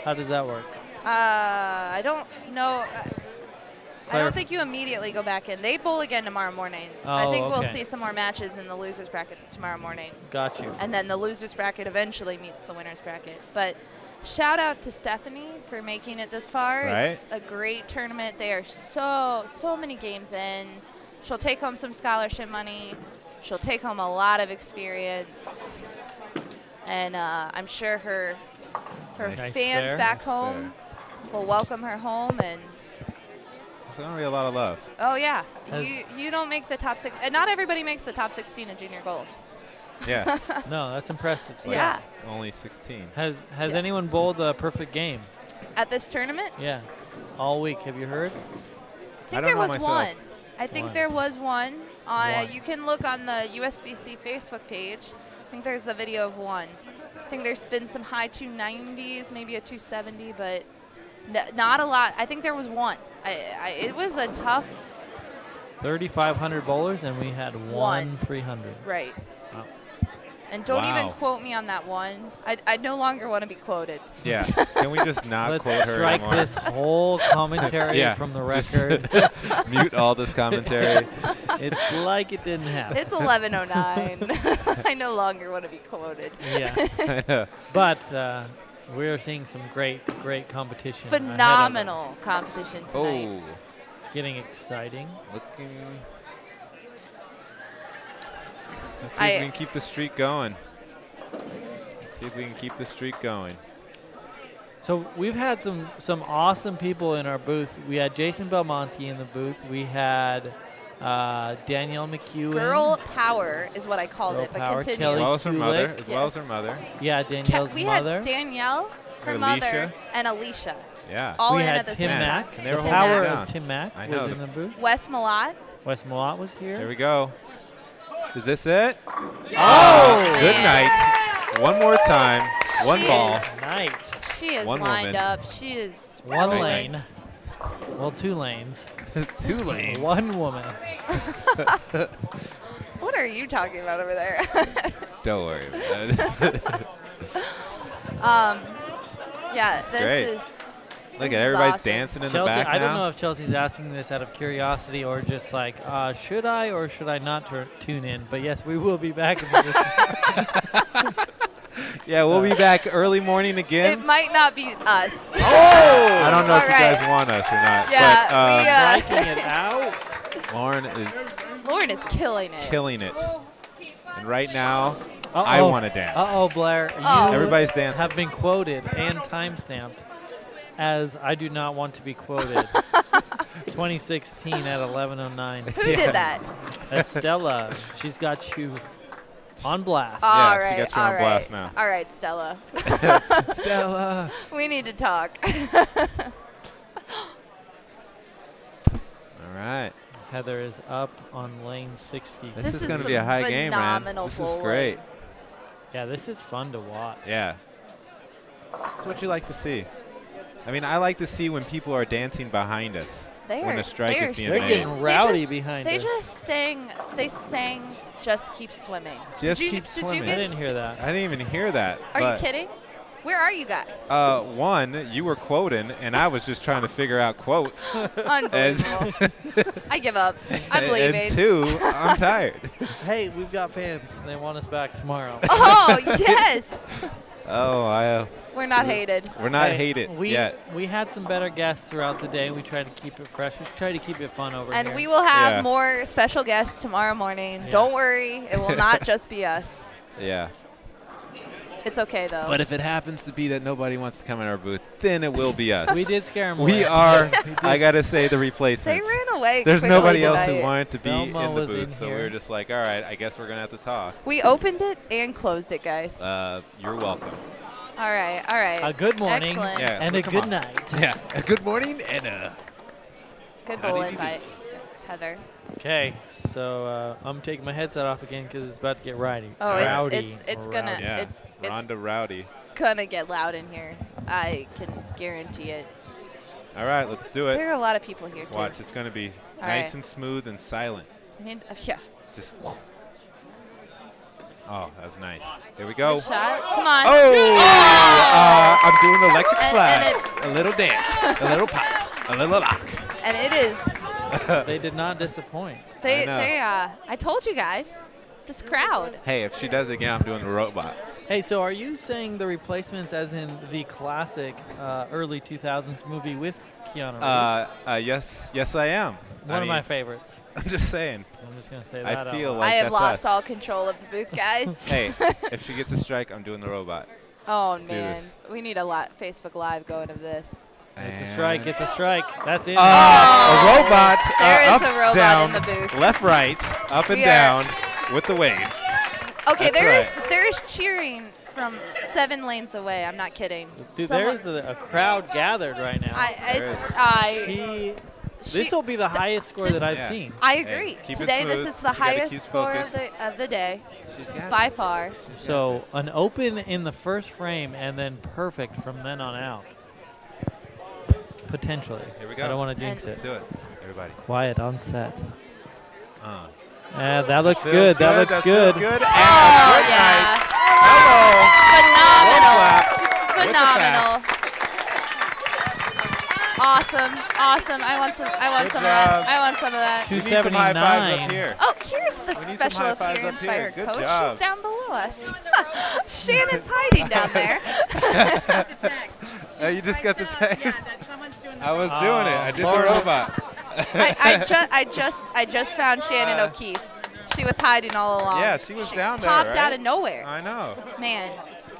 How does that work? I don't know. I Clarif- don't think you immediately go back in. They bowl again tomorrow morning. I Oh, think we'll okay. see some more matches in the losers bracket tomorrow morning. Got you. And then the losers bracket eventually meets the winners bracket. But shout out to Stephanie for making it this far. Right. It's a great tournament. They are so many games in. She'll take home some scholarship money. She'll take home a lot of experience. And I'm sure her Nice fans there. back Nice home will welcome her home. And It's going to be a lot of love. oh yeah, Has- you don't make the top six. And not everybody makes the top 16 in junior gold. Yeah. No, that's impressive. stuff. Yeah. Only 16. Has Yeah. anyone bowled a perfect game? At this tournament, Yeah. All week. Have you heard? I I think don't there know was myself. one. I think One. there was one. One. You can look on the USBC Facebook page. I think there's the video of one. I think there's been some high 290s, maybe a 270, but not a lot. I think there was one. It was a tough, 3,500 bowlers, and we had one 300. right. Wow. And don't even Wow. quote me on that one. I no longer want to be quoted. Yeah. Can we just not Let's quote her strike anymore? this whole commentary Yeah, from the just record. Mute all this commentary. It's like it didn't happen. It's 11:09. I no longer want to be quoted. Yeah. But we're seeing some great competition. ahead of us. Phenomenal competition tonight. Oh, It's getting exciting. looking. Let's see if we can keep the streak going. Let's see if we can keep the streak going. So we've had some awesome people in our booth. We had Jason Belmonte in the booth. We had Danielle McEwen. Girl power is what I called Girl it, but power, As continue. Kelly well as her mother. Kulik. As well as her Yes. mother. Yeah, Danielle's We mother. had Danielle, her And mother, Alicia. and Alicia, Yeah. all we in had at the Tim same Mack. time. And they were The Tim power Mack. of Tim Mack I was know. in the booth. Wes Malott. Wes Malott was here. There we go. Is this it? Oh, Good man. night. One more time. One She ball. is- Night. She is One lined woman. up. She is One rolling. lane. Well, 2 lanes. 2 lanes. One woman. What are you talking about over there? Don't worry about it. Yeah, This is this great. is. Look this at is everybody's awesome. dancing in the Chelsea, back I don't now. know if Chelsea's asking this out of curiosity or just like, should I or should I not tune in? But yes, we will be back. In the Yeah, we'll be back early morning It again. might not be us. I don't know if All you guys right. want us or not. Yeah, but striking it out. Lauren is Lauren is killing it. killing it. And right now, I want to dance. Uh-oh, Blair. You Oh. Everybody's dancing. have been quoted and time-stamped as I do not want to be quoted. 2016 at 11:09. Who did that? Estella, she's got you on blast. Yeah, All she right, got you on all blast right. now. All right, Stella. Stella. We need to talk. All right. Heather is up on lane 60. This This is is going to be some a high game, man. phenomenal This is bowling. great. Yeah, this is fun to watch. Yeah. That's what you like to see. I mean, I like to see when people are dancing behind us. When a strike is being They're made. getting rowdy behind They us. just sang. They sang. Just keep swimming. Just did you, keep did swimming. You I get, didn't hear that. I didn't even hear that. are you but, kidding? Where are you guys? One, you were quoting, and I was just trying to figure out quotes. Unbelievable. I give up. I'm leaving. And 2, I'm tired. Hey, we've got fans. They want us back tomorrow. Oh yes. Oh, We're not hated. we're not Hey, hated we, yet. We had some better guests throughout the day. We tried to keep it fresh. We tried to keep it fun over And here. we will have Yeah. more special guests tomorrow morning. Yeah. Don't worry. It will not just be us. Yeah. It's okay though. But if it happens to be that nobody wants to come in our booth, then it will be us. We did scare him We away. are, I got to say, the They replacements. ran away. There's quickly nobody else who tonight. wanted to be Velma in the was booth, in so we here. were just like, all right, I guess we're going to have to talk. We opened it and closed it, guys. You're welcome. All right, all right. A good morning Excellent. Yeah. and a come good on. night. Yeah, a good morning and a... Good How bowl did you do? invite, Heather. Okay, so I'm taking my headset off again because it's about to get rowdy. Oh, rowdy. it's gonna Rowdy. Yeah, it's Ronda Rowdy. gonna get loud in here. I can guarantee it. All right, let's do it. There are a lot of people here too. Watch, it's going to be All nice right. and smooth and silent. I need, yeah. Just... Oh, that was nice. Here we go. Good shot. Come on. Oh! I'm doing the electric And slide. it's- A little dance, a little pop, a little lock. And it is. They did not disappoint. I know. I told you guys. This crowd. Hey, if she does it again, I'm doing the robot. Hey, so are you saying the replacements as in the classic early 2000s movie with Keanu Reeves? Yes, I am. One of my favorites. I'm just saying. I'm just going to say I that out feel loud. like I have that's lost us. all control of the booth, guys. Hey, if she gets a strike, I'm doing the robot. Oh let's do man, this. we need a lot Facebook Live going of this. It's a strike. It's a strike. That's it. A robot. There is up, a robot down, in the booth. Left, right, up and We are- down with the wave. Okay, That's there is cheering from 7 lanes away. I'm not kidding. Dude, Someone- there's a crowd gathered right now. This will be the highest score that I've Yeah. seen. I agree. keep it Today, this smooth. is the She gotta keep highest score focused. of the day She's got by this. far. So an open in the first frame and then perfect from then on out. Potentially. Here we go. I don't want to jinx Let's it. do it, everybody. Quiet on set. Uh, That looks feels good. That looks that good. feels good. And Oh good yeah, night. Hello. Clap with the phenomenal. pass. Awesome. I want some of Good that. job. I want some of that. We need some high fives up 279. here. Oh, here's the We need some special high fives appearance up by here. her Good coach. job. She's down below us. Shannon's hiding down there. The text. Oh, you just got the Yeah, text? that someone's doing the I was doing it. I did the Laura. robot. I just found Shannon O'Keefe. She was hiding all along. Yeah, she was down there, Popped right? out of nowhere. I know. Man.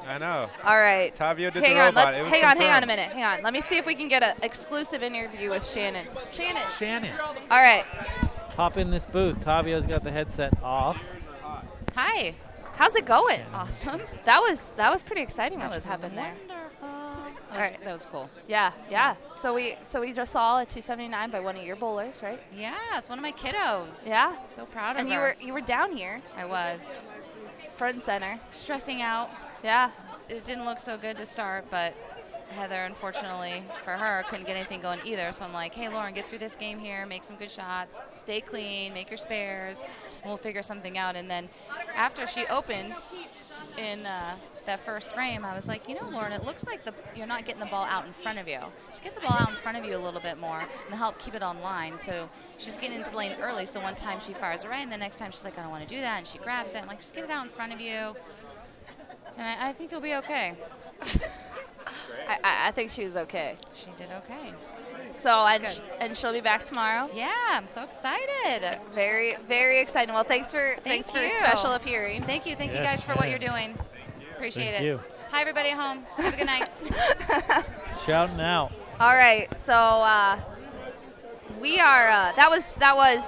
I know. All right. Tavio did Hang the on. robot. Let's It was hang on a confirmed. minute. Hang on. Let me see if we can get an exclusive interview with Shannon. Shannon. All right. Hop in this booth. Tavio's got the headset off. Hi. How's it going? Awesome. That was pretty exciting what That just was happened there. That All right. that was cool. Yeah. So we just saw a 279 by one of your bowlers, right? Yeah, it's one of my kiddos. Yeah. So proud of And her. you were down here, I was front and center. stressing out. Yeah. It didn't look so good to start, but Heather, unfortunately for her, couldn't get anything going either. So I'm like, hey, Lauren, get through this game here, make some good shots, stay clean, make your spares, and we'll figure something out. And then after she opened in that first frame, I was like, you know, Lauren, it looks like you're not getting the ball out in front of you. Just get the ball out in front of you a little bit more and help keep it on line. So she's getting into lane early. So one time she fires it right, and the next time she's like, I don't want to do that, and she grabs it. I'm like, just get it out in front of you. And I think you'll be okay. I think she was okay. She did okay. So Good. and she'll be back tomorrow. Yeah, I'm so excited. Very, very exciting. Well, thanks for you. special appearing. Thank you Yes, guys for what yeah. you're doing. Appreciate Thank it. you. Hi everybody at home. Have a good night. Shouting out. All right, so we are. That was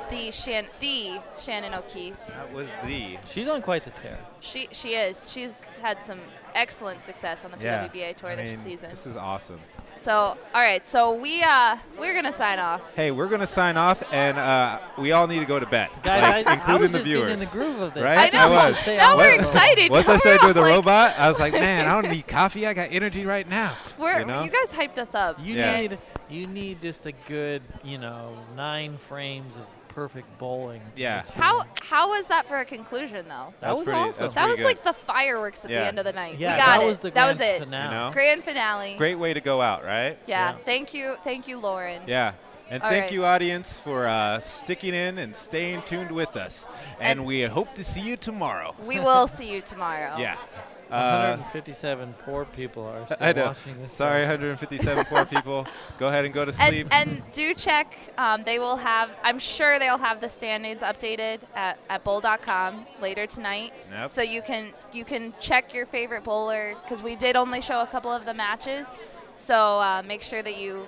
the Shannon O'Keefe. That was the. She's on quite the tear. She is. She's had some excellent success on the PWBA tour this season. This is awesome. So all right, so we're gonna sign off. Hey, we're going to sign off, and we all need to go to bed, Guys, I including was the just viewers. getting in the groove of this. Right? I know. I was. Stay Now on we're the- excited. Once Now I started we're doing the all like- robot, I was like, man, I don't need coffee. I got energy right now. You know? guys hyped us up. Yeah. You need just a good, 9 frames of perfect bowling. Yeah. How was that for a conclusion though? That was pretty, awesome. That's That pretty was good. like the fireworks at Yeah. the end of the night. Yeah, we got that it. was the that was grand it. finale. You know? Grand finale. Great way to go out, right? Yeah. Yeah. Thank you, Lauren. Yeah. And All thank right. you, audience, for sticking in and staying tuned with us. And And- we hope to see you tomorrow. We will see you tomorrow. Yeah. Uh, 157 poor people are still I know. watching this. Sorry, game. 157 poor people. Go ahead and go to sleep. And do check. They will have. I'm sure they'll have the standings updated at bowl.com later tonight. Yep. So you can check your favorite bowler because we did only show a couple of the matches. So make sure that you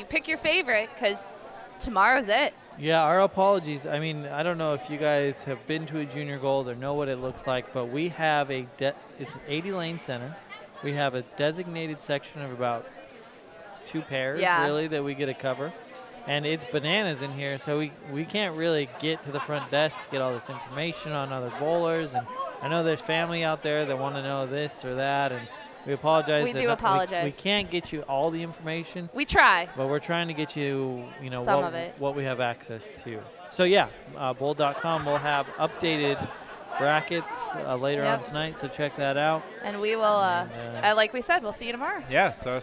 pick your favorite because tomorrow's it. Yeah, our apologies. I mean, I don't know if you guys have been to a junior gold or know what it looks like, but we have it's an 80-lane center. We have a designated section of about 2 pairs, really, that we get to cover. And it's bananas in here, so we can't really get to the front desk to get all this information on other bowlers. And I know there's family out there that want to know this or that, and we apologize. We do apologize. We can't get you all the information. We try. But we're trying to get you, Some of it. what we have access to. So yeah, bowl.com will have updated brackets later on tonight, so check that out. And we will, like we said, we'll see you tomorrow. Yeah, so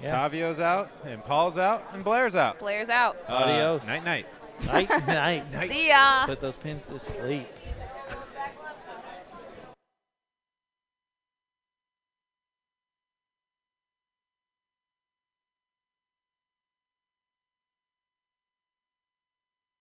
Tavio's out, and Paul's out, and Blair's out. Blair's out. Adios. Night-night. Night. See ya. Put those pins to sleep.